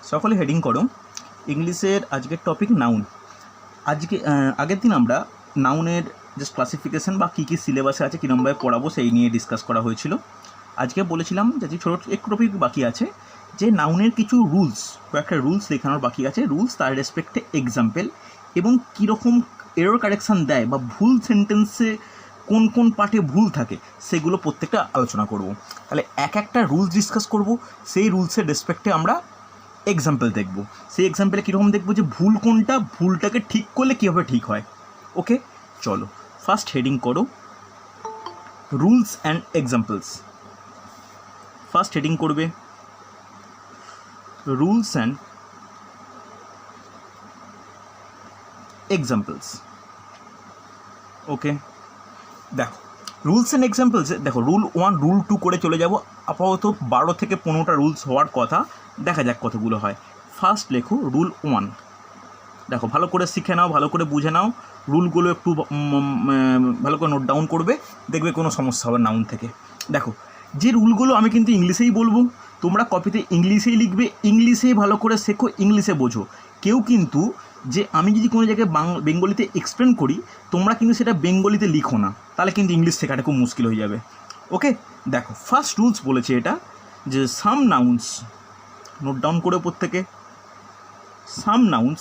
সকলে হেডিং করো। ইংলিশের আজকের টপিক নাউন। আজকে আগের দিন আমরা নাউনের জাস্ট ক্লাসিফিকেশন বা কী কী সিলেবাসে আছে, কী নম্বরে পড়াবো সেই নিয়ে ডিসকাস করা হয়েছিল। আজকে বলেছিলাম যে ছোটো একটু টপিক বাকি আছে, যে নাউনের কিছু রুলস, কয়েকটা রুলস লেখানোর বাকি আছে। রুলস, তার রেসপেক্টে এক্সাম্পল এবং কীরকম এরর কারেকশান দেয় বা ভুল সেন্টেন্সে কোন কোন পার্টে ভুল থাকে সেগুলো প্রত্যেকটা আলোচনা করব। তাহলে এক একটা রুলস ডিসকাস করব, সেই রুলসের রেসপেক্টে আমরা এক্সাম্পল দেখব। সেই এক্সাম্পলে কীরকম দেখবো যে ভুল কোনটা, ভুলটাকে ঠিক করলে কীভাবে ঠিক হয়। ওকে, চলো ফার্স্ট হেডিং করো rules and examples. First heading করবে রুলস অ্যান্ড এক্সাম্পলস। ওকে, দেখো রুলস অ্যান্ড এক্সাম্পলসে দেখো রুল 1, রুল 2 করে চলে যাব। আপাতত 12 থেকে 15টা রুলস হওয়ার কথা, দেখা যাক কতগুলো হয়। ফার্স্ট লেখো রুল 1। দেখো ভালো করে শিখে নাও, ভালো করে বুঝে নাও, রুলগুলো একটু ভালো করে নোট ডাউন করবে, দেখবে কোনো সমস্যা হবে নাউন থেকে। দেখো যে রুলগুলো আমি কিন্তু ইংলিশেই বলবো, তোমরা কপিতে ইংলিশেই লিখবে, ইংলিশেই ভালো করে শেখো, ইংলিশে বোঝো। কেউ কিন্তু যে আমি যদি কোনো জায়গায় বেঙ্গলিতে এক্সপ্লেন করি, তোমরা কিন্তু সেটা বেঙ্গলিতে লিখো না, তাহলে কিন্তু ইংলিশ শেখাটা খুব মুশকিল হয়ে যাবে। ওকে, দেখো ফার্স্ট রুলস বলেছে এটা যে সাম নাউন্স, নোট ডাউন করে প্রত্যেকে, some nouns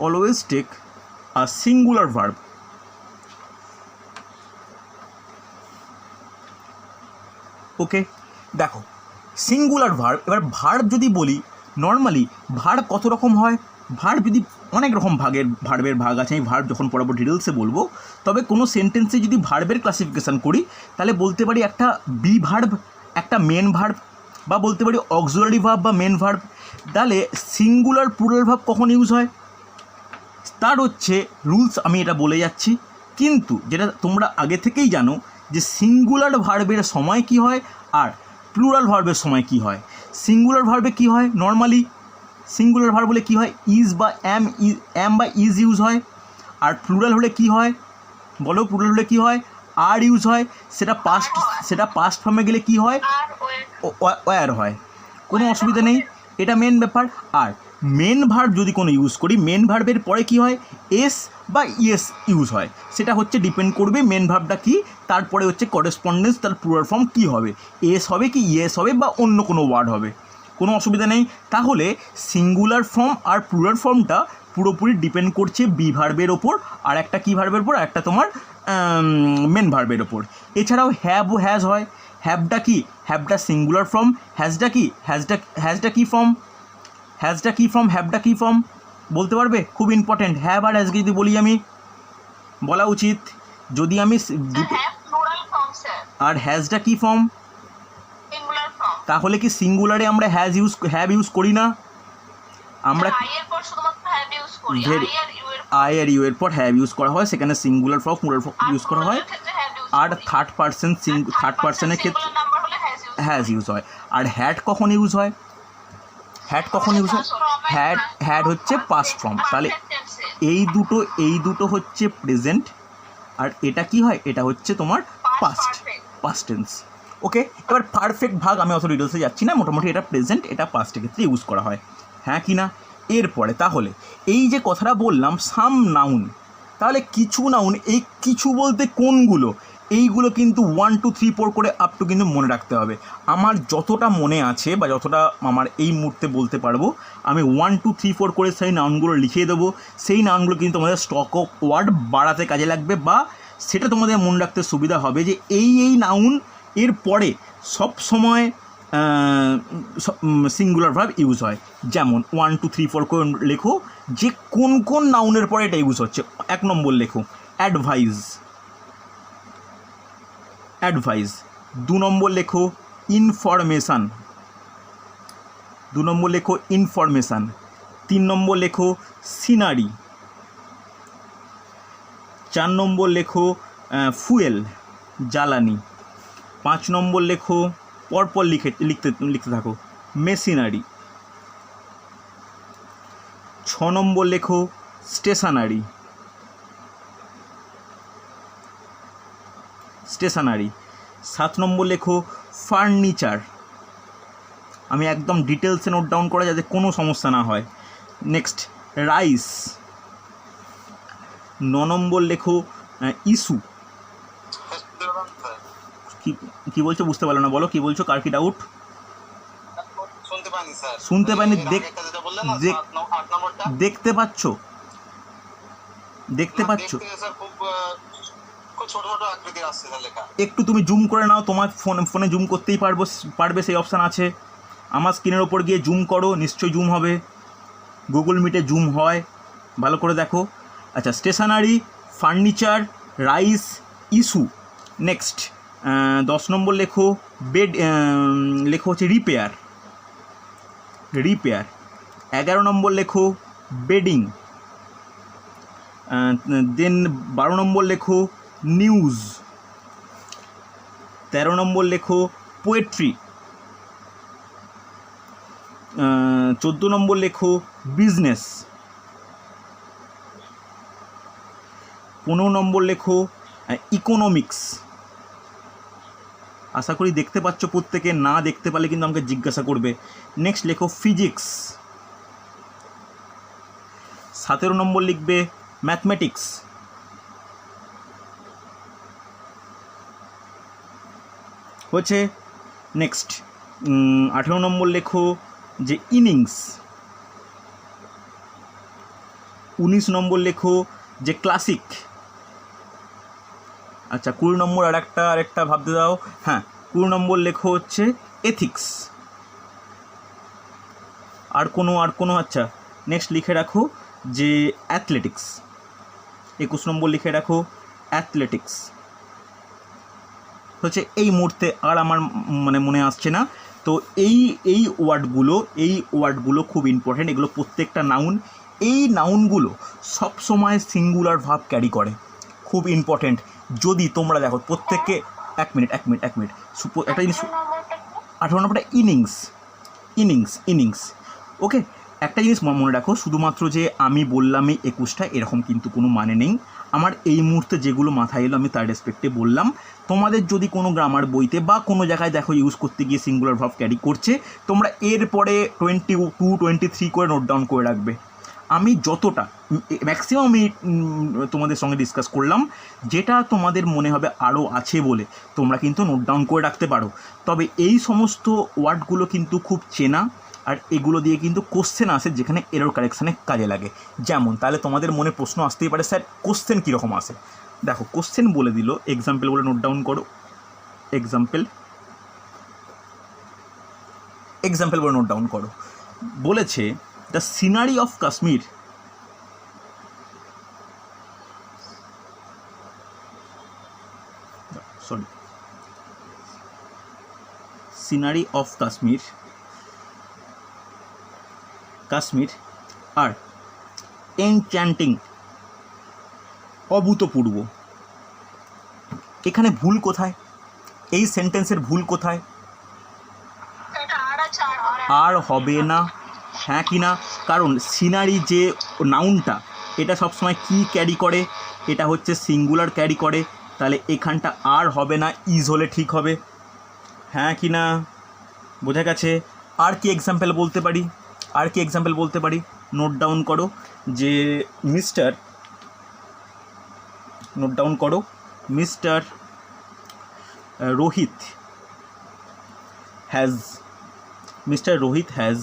always take a singular verb. Okay, দেখো সিঙ্গুলার ভার্ব। এবার ভার্ব যদি বলি, নর্মালি ভার্ব কত রকম হয়? ভার্ব যদি অনেক রকম ভার্বের ভাগ আছে, আমি ভার্ব যখন পড়াবো ডিটেলসে বলবো। তবে কোনো সেন্টেন্সে যদি ভার্বের ক্লাসিফিকেশান করি, তাহলে বলতে পারি একটা বি ভার্ব, একটা মেন ভার্ব, বা বলতে পারি অক্সিলারি ভার্ব বা মেন ভার্ব। তাহলে সিঙ্গুলার প্লুরাল ভার্ব কখন ইউজ হয় তার হচ্ছে রুলস, আমি এটা বলে যাচ্ছি। কিন্তু যেটা তোমরা আগে থেকেই জানো যে সিঙ্গুলার ভার্বের সময় কি হয় আর প্লুরাল ভার্বের সময় কি হয়। সিঙ্গুলার ভার্বে কি হয়, নর্মালি সিঙ্গুলার ভার্ব বলে কি হয়, ইজ বা অ্যাম বা ইজ ইউজ হয়। আর প্লুরাল হলে কি হয় বলো, প্লুরাল হলে কি হয়, আর ইউজ হয়। সেটা পাস্ট ফর্মে গেলে কি হয়, ওয়ার হয়। কোনো অসুবিধা নেই, এটা মেন ব্যাপার। আর মেন ভার্ব যদি কোনো ইউজ করি, মেন ভার্বের পরে কি হয়, এস বা ইয়েস ইউজ হয়। সেটা হচ্ছে ডিপেন্ড করবে মেন ভার্বটা কি, তারপরে হচ্ছে করেসপন্ডেন্স, তার প্লুরাল ফর্ম কী হবে, এস হবে কি ইয়েস হবে বা অন্য কোনো ওয়ার্ড হবে, কোনো অসুবিধা নেই। তাহলে সিঙ্গুলার ফর্ম আর প্লুরাল ফর্মটা পুরোপুরি ডিপেন্ড করছে বি ভার্বের ওপর, আর একটা কী ভার্বের ওপর, একটা তোমার মেন ভার্বের ওপর। এছাড়াও হ্যাভ ও হ্যাজ হয়। হ্যাভটা কি, হ্যাভটা সিঙ্গুলার ফর্ম। হ্যাজটা কি, হ্যাজটা কি ফর্ম, হ্যাজটা কি ফর্ম, হ্যাভটা কি ফর্ম বলতে পারবে? খুব ইম্পর্টেন্ট। হ্যাভ আর হ্যাজকে যদি বলি, আমি বলা উচিত যদি আমি দুটো, আর হ্যাজটা কি ফর্ম, তাহলে কি সিঙ্গুলারে আমরা হ্যাভ ইউজ করি না? আমরা আই আর ইউ এর পর হ্যাভ ইউজ করা হয়, সেখানে singular form plural form use করা হয়। আর থার্ড পার্সনের ক্ষেত্রে হ্যাজ ইউজ হয়। আর হ্যাড কখন ইউজ হয়, হ্যাড কখন ইউজ হয়, হ্যাড হচ্ছে পাস্ট ফর্ম। তাহলে এই দুটো হচ্ছে প্রেজেন্ট, আর এটা কি হয়, এটা হচ্ছে তোমার পাস্ট টেন্স। ওকে, এবার পারফেক্ট ভাগ আমি অত ডিটেলসে যাচ্ছি না, মোটামুটি এটা প্রেজেন্ট, এটা পাস্টের ক্ষেত্রে ইউজ করা হয়, হ্যাঁ কি না? এরপরে তাহলে এই যে কথাটা বললাম সাম নাউন, তাহলে কিছু নাউন, এই কিছু বলতে কোনগুলো, এইগুলো কিন্তু 1, 2, 3, 4 করে আপ টু কিন্তু মনে রাখতে হবে। আমার যতটা মনে আছে বা যতটা আমার এই মুহূর্তে বলতে পারবো, আমি 1, 2, 3, 4 করে সেই নাউনগুলো লিখিয়ে দেবো। সেই নাউনগুলো কিন্তু তোমাদের স্টক অফ ওয়ার্ড বাড়াতে কাজে লাগবে, বা সেটা তোমাদের মনে রাখতে সুবিধা হবে যে এই নাউন এর পরে সব সময় সিঙ্গুলার ভার্ব ইউজ হয়। যেমন 1, 2, 3, 4 করে লেখো যে কোন কোন নাউনের পরে এটা ইউজ হচ্ছে। 1 নম্বর লেখো অ্যাডভাইস, 2 নম্বর লেখো ইনফরমেশান, 3 নম্বর লেখো সিনারি, 4 নম্বর লেখো ফুয়েল, জ্বালানি, 5 নম্বর লেখো পরপর লিখতে থাকো মেশিনারি, 6 নম্বর লেখো স্টেশনারি, 7 নম্বর লেখো ফার্নিচার, আমি একদম ডিটেলসে নোট ডাউন করা যাতে কোনো সমস্যা না হয়। Next rice. 9 নম্বর লেখো ইস্যু। কি বলছো বুঝতে পারলো না, বলো কি বলছো, কার কি ডাউট? শুনতে পাইনি। দেখতে পাচ্ছ? দেখতে পাচ্ছ? একটু তুমি জুম করে নাও, তোমার ফোনে জুম করতেই পারবে সেই অপশান আছে। আমার স্ক্রিনের ওপর গিয়ে জুম করো, নিশ্চয়ই জুম হবে। গুগল মিটে জুম হয়, ভালো করে দেখো। আচ্ছা, stationery, furniture, rice, issue. Next 10 number লেখো বেড, লেখো হচ্ছে রিপেয়ার। 11 নম্বর লেখো বেডিং। দেন 12 নম্বর লেখো নিউজ। 13 নম্বর লেখো পোয়েট্রি। 14 নম্বর লেখো বিজনেস। 15 নম্বর লেখো ইকোনমিক্স। আশা করি দেখতে পাচ্ছ প্রত্যেকে, না দেখতে পারলে কিন্তু আমাকে জিজ্ঞাসা করবে। নেক্সট লেখো ফিজিক্স। 17 নম্বর লিখবে ম্যাথমেটিক্স। হচ্ছে নেক্সট 18 নম্বর লেখো যে ইনিংস। 19 নম্বর লেখো যে ক্লাসিক। আচ্ছা 20 নম্বর আরেকটা ভাবতে দাও। হ্যাঁ, 20 নম্বর লেখো হচ্ছে এথিক্স। আর কোনো আচ্ছা নেক্সট লিখে রাখো যে অ্যাথলেটিক্স। 21 নম্বর লিখে রাখো অ্যাথলেটিক্স। হচ্ছে এই মুহূর্তে আর আমার মনে আসছে না। তো এই ওয়ার্ডগুলো খুব ইম্পর্ট্যান্ট। এগুলো প্রত্যেকটা নাউন। এই নাউনগুলো সব সময় সিঙ্গুলার ভার্ব ক্যারি করে, খুব ইম্পর্ট্যান্ট। যদি তোমরা দেখো প্রত্যেককে এক মিনিট একটা জিনিস। 18 নম্বরটা ইনিংস। ওকে, একটা জিনিস মনে রাখো, শুধুমাত্র যে আমি বললাম এই 21টা এরকম কিন্তু কোনো মানে নেই। আমার এই মুহূর্তে যেগুলো মাথায় এলো আমি তার রেসপেক্টে বললাম। তোমাদের যদি কোনো গ্রামার বইতে বা কোনো জায়গায় দেখো ইউজ করতে গিয়ে সিঙ্গুলার ভার্ব ক্যারি করছে, তোমরা এরপরে 22, 23 করে নোট ডাউন করে রাখবে। আমি যতটা ম্যাক্সিমাম আমি তোমাদের সঙ্গে ডিসকাস করলাম, যেটা তোমাদের মনে হবে আরও আছে বলে তোমরা কিন্তু নোট ডাউন করে রাখতে পারো। তবে এই সমস্ত ওয়ার্ডগুলো কিন্তু খুব চেনা, আর এগুলো দিয়ে কিন্তু কোশ্চেন আসে যেখানে এরর কারেকশানে কাজে লাগে। যেমন তাহলে তোমাদের মনে প্রশ্ন আসতেই পারে, স্যার কোশ্চেন কীরকম আসে? দেখো কোশ্চেন বলে দিল, এক্সাম্পল বলে নোট ডাউন করো। এক্সাম্পল বলে নোট ডাউন করো। বলেছে the scenery of Kashmir are enchanting, অভূতপূর্ব। এখানে ভুল কোথায়? এই সেন্টেন্সের ভুল কোথায়? আর হবে না, হ্যাঁ কি না? কারণ সিনারি যে নাউনটা, এটা সবসময় কি ক্যারি করে? এটা হচ্ছে সিঙ্গুলার ক্যারি করে। তাহলে এখানটা আর হবে না, ইজ হলে ঠিক হবে, হ্যাঁ কি না? বোঝা গেছে? আর কি এক্সাম্পল বলতে পারি? নোট ডাউন করো যে mister Rohit has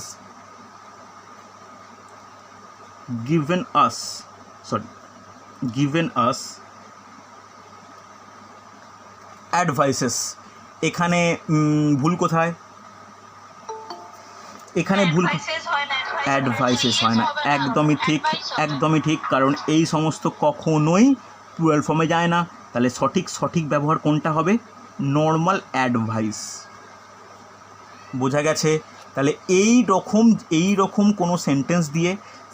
given us advices। এখানে ভুল কোথায়? এখানে ভুল, অ্যাডভাইসেস হয় না, একদমই ঠিক। কারণ এই সমস্ত কখনোই প্লুরাল ফর্মে যায় না। তাহলে সঠিক ব্যবহার কোনটা হবে? Normal advice. বোঝা গেছে? তাহলে এই রকম কোনো সেন্টেন্স দিয়ে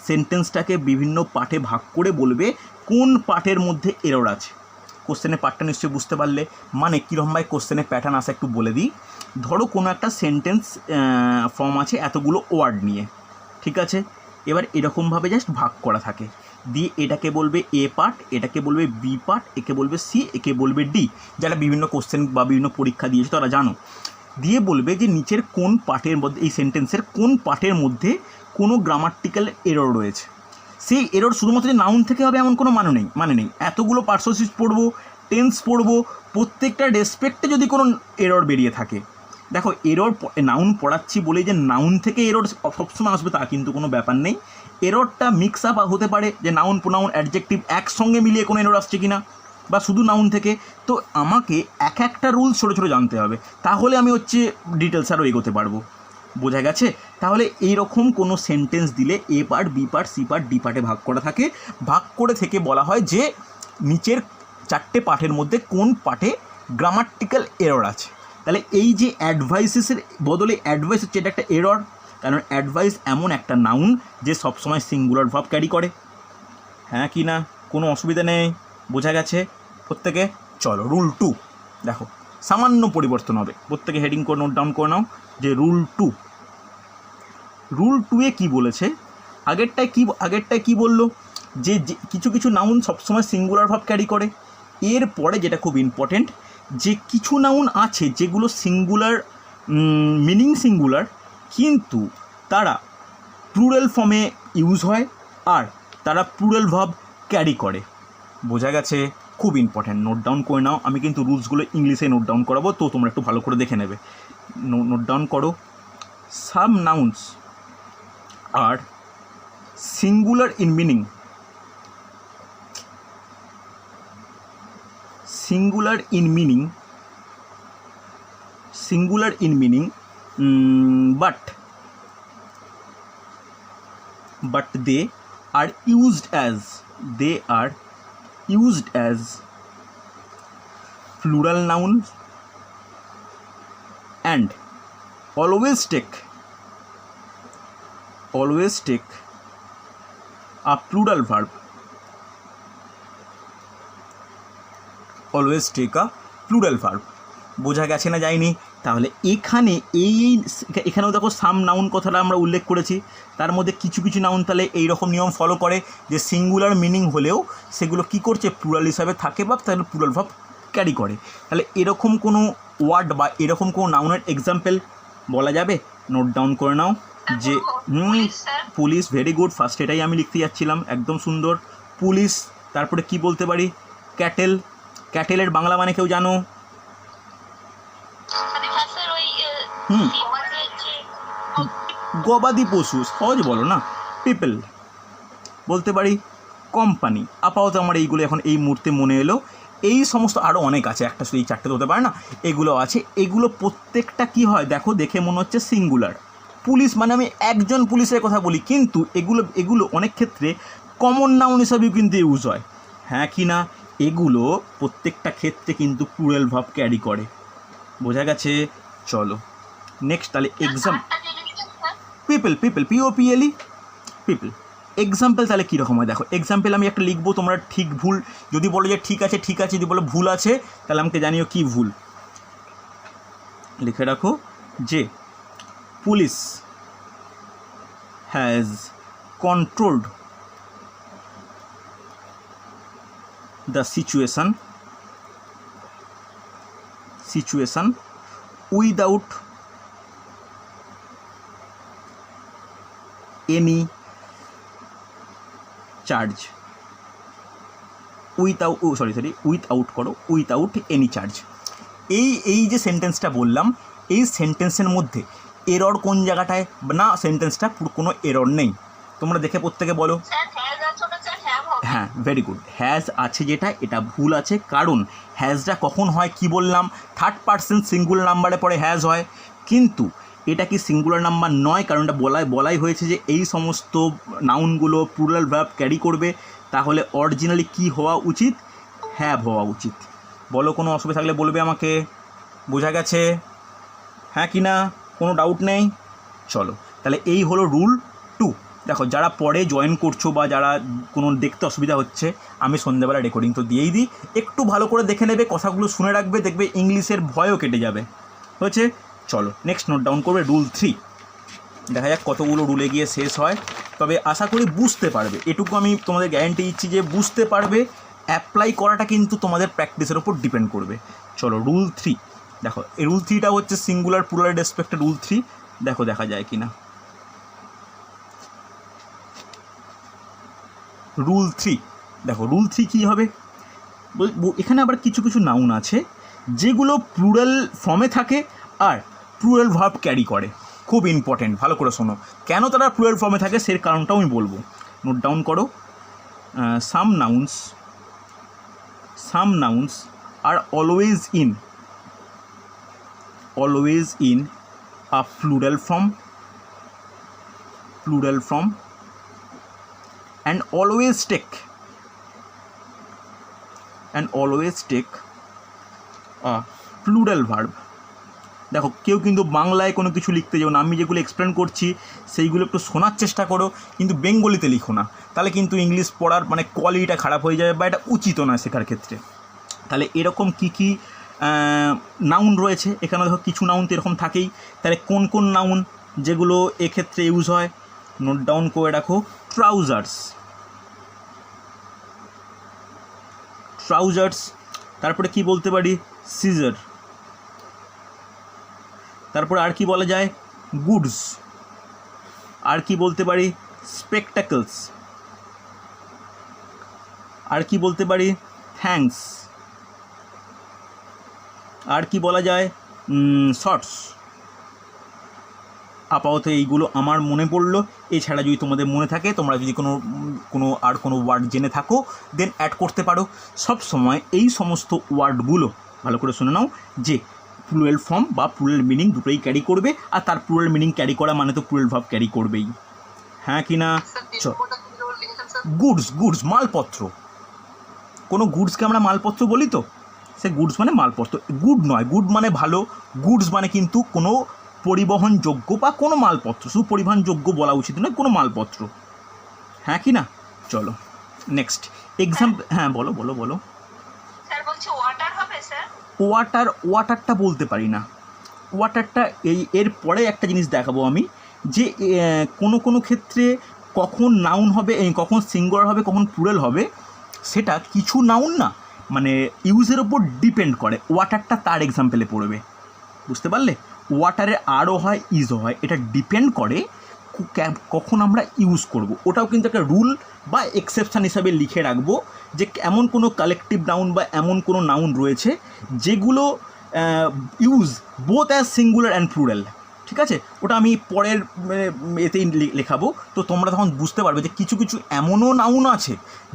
সেন্টেন্সটাকে বিভিন্ন পার্টে ভাগ করে বলবে কোন পার্টের মধ্যে এরর আছে। কোশ্চেনের পার্টটা নিশ্চয়ই বুঝতে পারলে। মানে কীরকমভাবে কোশ্চেনের প্যাটার্ন আসে একটু বলে দিই। ধরো কোনো একটা সেন্টেন্স ফর্ম আছে এতগুলো ওয়ার্ড নিয়ে, ঠিক আছে? এবার এরকমভাবে জাস্ট ভাগ করা থাকে, দিয়ে এটাকে বলবে এ পার্ট, এটাকে বলবে বি পার্ট, একে বলবে সি, একে বলবে ডি। যারা বিভিন্ন কোশ্চেন বা বিভিন্ন পরীক্ষা দিয়েছে তারা জানো। দিয়ে বলবে যে নিচের কোন পার্টের মধ্যে, এই সেন্টেন্সের কোন পার্টের মধ্যে কোনো গ্রামাটিক্যাল এরর রয়েছে। সেই এরর শুধুমাত্র যে নাউন থেকে হবে এমন কোনো মানে নেই। এতগুলো পার্সোসিস পড়বো, টেন্স পড়বো, প্রত্যেকটা রেসপেক্টে যদি কোনো এরর বেরিয়ে থাকে, দেখো এরর নাউন পড়াচ্ছি বলে যে নাউন থেকে এরর সবসময় আসবে তা কিন্তু কোনো ব্যাপার নেই। এররটা মিক্স আপ হতে পারে যে নাউন প্রোনাউন অ্যাডজেক্টিভ একসঙ্গে মিলিয়ে কোনো এরর আসছে কি না, বা শুধু নাউন থেকে। তো আমাকে এক একটা রুলস ছোটো ছোটো জানতে হবে, তাহলে আমি হচ্ছে ডিটেলস আরও এগোতে পারবো। বোঝা গেছে? তাহলে এইরকম কোনো সেন্টেন্স দিলে A part, B part, C part, D পার্টে ভাগ করা থাকে। ভাগ করে থেকে বলা হয় যে নিচের 4টে পার্টের মধ্যে কোন পার্টে গ্রামাটিক্যাল এরর আছে। তাহলে এই যে অ্যাডভাইসেসের বদলে অ্যাডভাইস হচ্ছে, এটা একটা এরর, কারণ অ্যাডভাইস এমন একটা নাউন যে সবসময় সিঙ্গুলার ভার্ব ক্যারি করে। হ্যাঁ কি না? কোনো অসুবিধা নেই? বোঝা গেছে প্রত্যেকে? চলো রুল 2 দেখো, সামান্য পরিবর্তন হবে। প্রত্যেকে হেডিং করে নোট ডাউন করে নাও যে রুল 2। রুল 2-এ কী বলেছে? আগেরটায় কি বললো যে কিছু কিছু নাউন সবসময় সিঙ্গুলার ভার্ব ক্যারি করে। এরপরে যেটা খুব ইম্পর্টেন্ট, যে কিছু নাউন আছে যেগুলো সিঙ্গুলার, মিনিং সিঙ্গুলার, কিন্তু তারা প্লুরাল ফর্মে ইউজ হয় আর তারা প্লুরাল ভার্ব ক্যারি করে। বোঝা গেছে? খুব ইম্পর্ট্যান্ট, নোট ডাউন করে নাও। আমি কিন্তু রুলসগুলো ইংলিশে নোট ডাউন করাবো, তো তোমরা একটু ভালো করে দেখে নেবে। নোট ডাউন করো। Some nouns are singular in meaning, singular in meaning, but they are used as plural nouns and always take a plural verb, always take a plural verb. বোঝা গেছে না যায়নি? তাহলে এখানেও দেখো সাম নাউন কথাটা আমরা উল্লেখ করেছি, তার মধ্যে কিছু কিছু নাউন তাহলে এইরকম নিয়ম ফলো করে যে সিঙ্গুলার মিনিং হলেও সেগুলো কি করছে, প্লুরাল হিসাবে থাকে বা তাহলে প্লুরাল ভার্ব ক্যারি করে। তাহলে এরকম কোনো ওয়ার্ড বা এরকম কোনো নাউনের এক্সাম্পল বলা যাবে? নোট ডাউন করে নাও যে পুলিশ, ভেরি গুড, ফার্স্ট এটাই আমি লিখতে যাচ্ছিলাম, একদম সুন্দর। পুলিশ, তারপরে কি বলতে পারি? ক্যাটেল। ক্যাটেলের বাংলা মানে কেউ জানো? গবাদি পশু, সহজ বলো না। পিপল বলতে পারি, কোম্পানি। আপাতত আমার এইগুলো এখন এই মুহূর্তে মনে এলো। এই সমস্ত আরও অনেক আছে, একটা শুধু এই 4টে তো হতে পারে না, এগুলো আছে। এগুলো প্রত্যেকটা কি হয় দেখো, দেখে মনে হচ্ছে সিঙ্গুলার। পুলিশ মানে আমি একজন পুলিশের কথা বলি, কিন্তু এগুলো অনেক ক্ষেত্রে কমন নাউন হিসাবেও কিন্তু ইউজ হয়। হ্যাঁ কি না? এগুলো প্রত্যেকটা ক্ষেত্রে কিন্তু প্লুরাল ভার্ব ক্যারি করে। বোঝা গেছে? চলো নেক্সট। তাহলে পিপল, POPLE, পিপল। এক্সাম্পল তাহলে কীরকম হয় দেখো। এক্সাম্পল আমি একটা লিখবো, তোমরা ঠিক ভুল যদি বলো যে ঠিক আছে, যদি বলো ভুল আছে, তাহলে আমাকে জানিও কি ভুল। লিখে রাখো যে police has controlled the situation without any charge, without any charge। এই যে সেন্টেন্সটা বললাম, এই সেন্টেন্সের মধ্যে এরর কোন জায়গাটায়? না, সেন্টেন্সটা পুরো কোনো এরর নেই। তোমরা দেখে প্রত্যেকে বলো। হ্যাঁ, ভেরি গুড। হ্যাজ আছে যেটা, এটা ভুল আছে, কারণ হ্যাজটা কখন হয় কি বললাম, থার্ড পারসন সিঙ্গুলার নাম্বারে পরে হ্যাজ হয়, কিন্তু এটা কি সিঙ্গুলার নাম্বার নয়, কারণ এটা বলাই হয়েছে যে এই সমস্ত নাউনগুলো প্লুরাল ভার্ব ক্যারি করবে। তাহলে অরিজিনালি কি হওয়া উচিত? হ্যাভ হওয়া উচিত। বলো, কোনো অসুবিধা থাকলে বলবে আমাকে। বোঝা গেছে? হ্যাঁ কি না? কোনো ডাউট নেই? চলো তাহলে এই হলো রুল 2। দেখো, যারা পরে জয়েন করছো বা যারা কোনো দেখতে অসুবিধা হচ্ছে, আমি সন্ধ্যাবেলা রেকর্ডিং তো দিয়েই দিই, একটু ভালো করে দেখে নেবে, কথাগুলো শুনে রাখবে, দেখবে ইংলিশের ভয়ও কেটে যাবে। হয়েছে? চলো নেক্সট নোট ডাউন করবে রুল 3। দেখা যাক কতগুলো রুলে গিয়ে শেষ হয়, তবে আশা করি বুঝতে পারবে। এটুকু আমি তোমাদের গ্যারান্টি দিচ্ছি যে বুঝতে পারবে। অ্যাপ্লাই করাটা কিন্তু তোমাদের প্র্যাকটিসের ওপর ডিপেন্ড করবে। চলো রুল 3, দেখো এই রুল 3টা হচ্ছে সিঙ্গুলার প্লুরাল রেসপেক্টে রুল 3, দেখো দেখা যায় কি না। রুল 3, দেখো রুল 3 কী হবে, এখানে আবার কিছু কিছু নাউন আছে যেগুলো প্লুরাল ফর্মে থাকে আর প্লুরাল ভার্ব ক্যারি করে। খুব ইম্পর্টেন্ট, ভালো করে শোনো, কেন তারা প্লুরাল ফর্মে থাকে সেই কারণটাও আমি বলবো, নোট ডাউন করো। Some nouns are always in a plural form and always take a plural verb. দেখো কেউ কিন্তু বাংলায় কোনো কিছু লিখতে যাও না, আমি যেগুলো এক্সপ্লেন করছি সেইগুলো একটু শোনার চেষ্টা করো, কিন্তু বেঙ্গলিতে লিখো না, তাহলে কিন্তু ইংলিশ পড়ার মানে কোয়ালিটিটা খারাপ হয়ে যাবে বা এটা উচিত নয় শেখার ক্ষেত্রে। তাহলে এরকম কী নাউন রয়েছে এখানে, দেখো কিছু নাউন তো এরকম থাকেই, তাহলে কোন কোন নাউন যেগুলো এক্ষেত্রে ইউজ হয় নোট ডাউন করে রাখো। ট্রাউজার্স, তারপরে কি বলতে পারি, সিজার, তারপরে আর কি বলা যায়, গুডস, আর কি বলতে পারি, স্পেকটাকলস, আর কি বলতে পারি, থ্যাঙ্কস, আর কি বলা যায়, শর্টস। আপাতত এইগুলো আমার মনে পড়লো, এছাড়া যদি তোমাদের মনে থাকে, তোমরা যদি কোনো ওয়ার্ড জেনে থাকো দেন অ্যাড করতে পারো। সব সময় এই সমস্ত ওয়ার্ডগুলো ভালো করে শুনে নাও যে প্লুরাল ফর্ম বা প্লুরাল মিনিং দুটোই ক্যারি করবে, আর তার প্লুরাল মিনিং ক্যারি করা মানে তো প্লুরাল ভার্ব ক্যারি করবেই, হ্যাঁ কি না। গুডস মালপত্র, কোনো গুডসকে আমরা মালপত্র বলি তো, সে গুডস মানে মালপত্র, গুড নয়, গুড মানে ভালো, গুডস মানে কিন্তু কোনো পরিবহনযোগ্য বা কোনো মালপত্র, শুধু পরিবহনযোগ্য বলা উচিত নয়, কোনো মালপত্র, হ্যাঁ কি না। চলো নেক্সট এক্সাম্পল, হ্যাঁ বলো স্যার বলছি ওয়াটার হবে স্যার। ওয়াটারটা বলতে পারি না, ওয়াটারটা এর পরে একটা জিনিস দেখাবো আমি, যে কোনো ক্ষেত্রে কখন নাউন হবে, কখন সিঙ্গুলার হবে, কখন প্লুরাল হবে, সেটা কিছু নাউন না মানে ইউজের ওপর ডিপেন্ড করে। ওয়াটারটা তার এক্সাম্পলে পড়বে, বুঝতে পারলে। ওয়াটারে আরও হয় ইজও হয়, এটা ডিপেন্ড করে কখন আমরা ইউজ করব। ওটাও কিন্তু একটা রুল বা এক্সেপশান হিসাবে লিখে রাখবো যে এমন কোনো কালেকটিভ নাউন বা এমন কোনো নাউন রয়েছে যেগুলো use both as singular and plural, ঠিক আছে। ওটা আমি পরের এতেই লেখাবো, তো তোমরা তখন বুঝতে পারবে যে কিছু কিছু এমনও নাউন আছে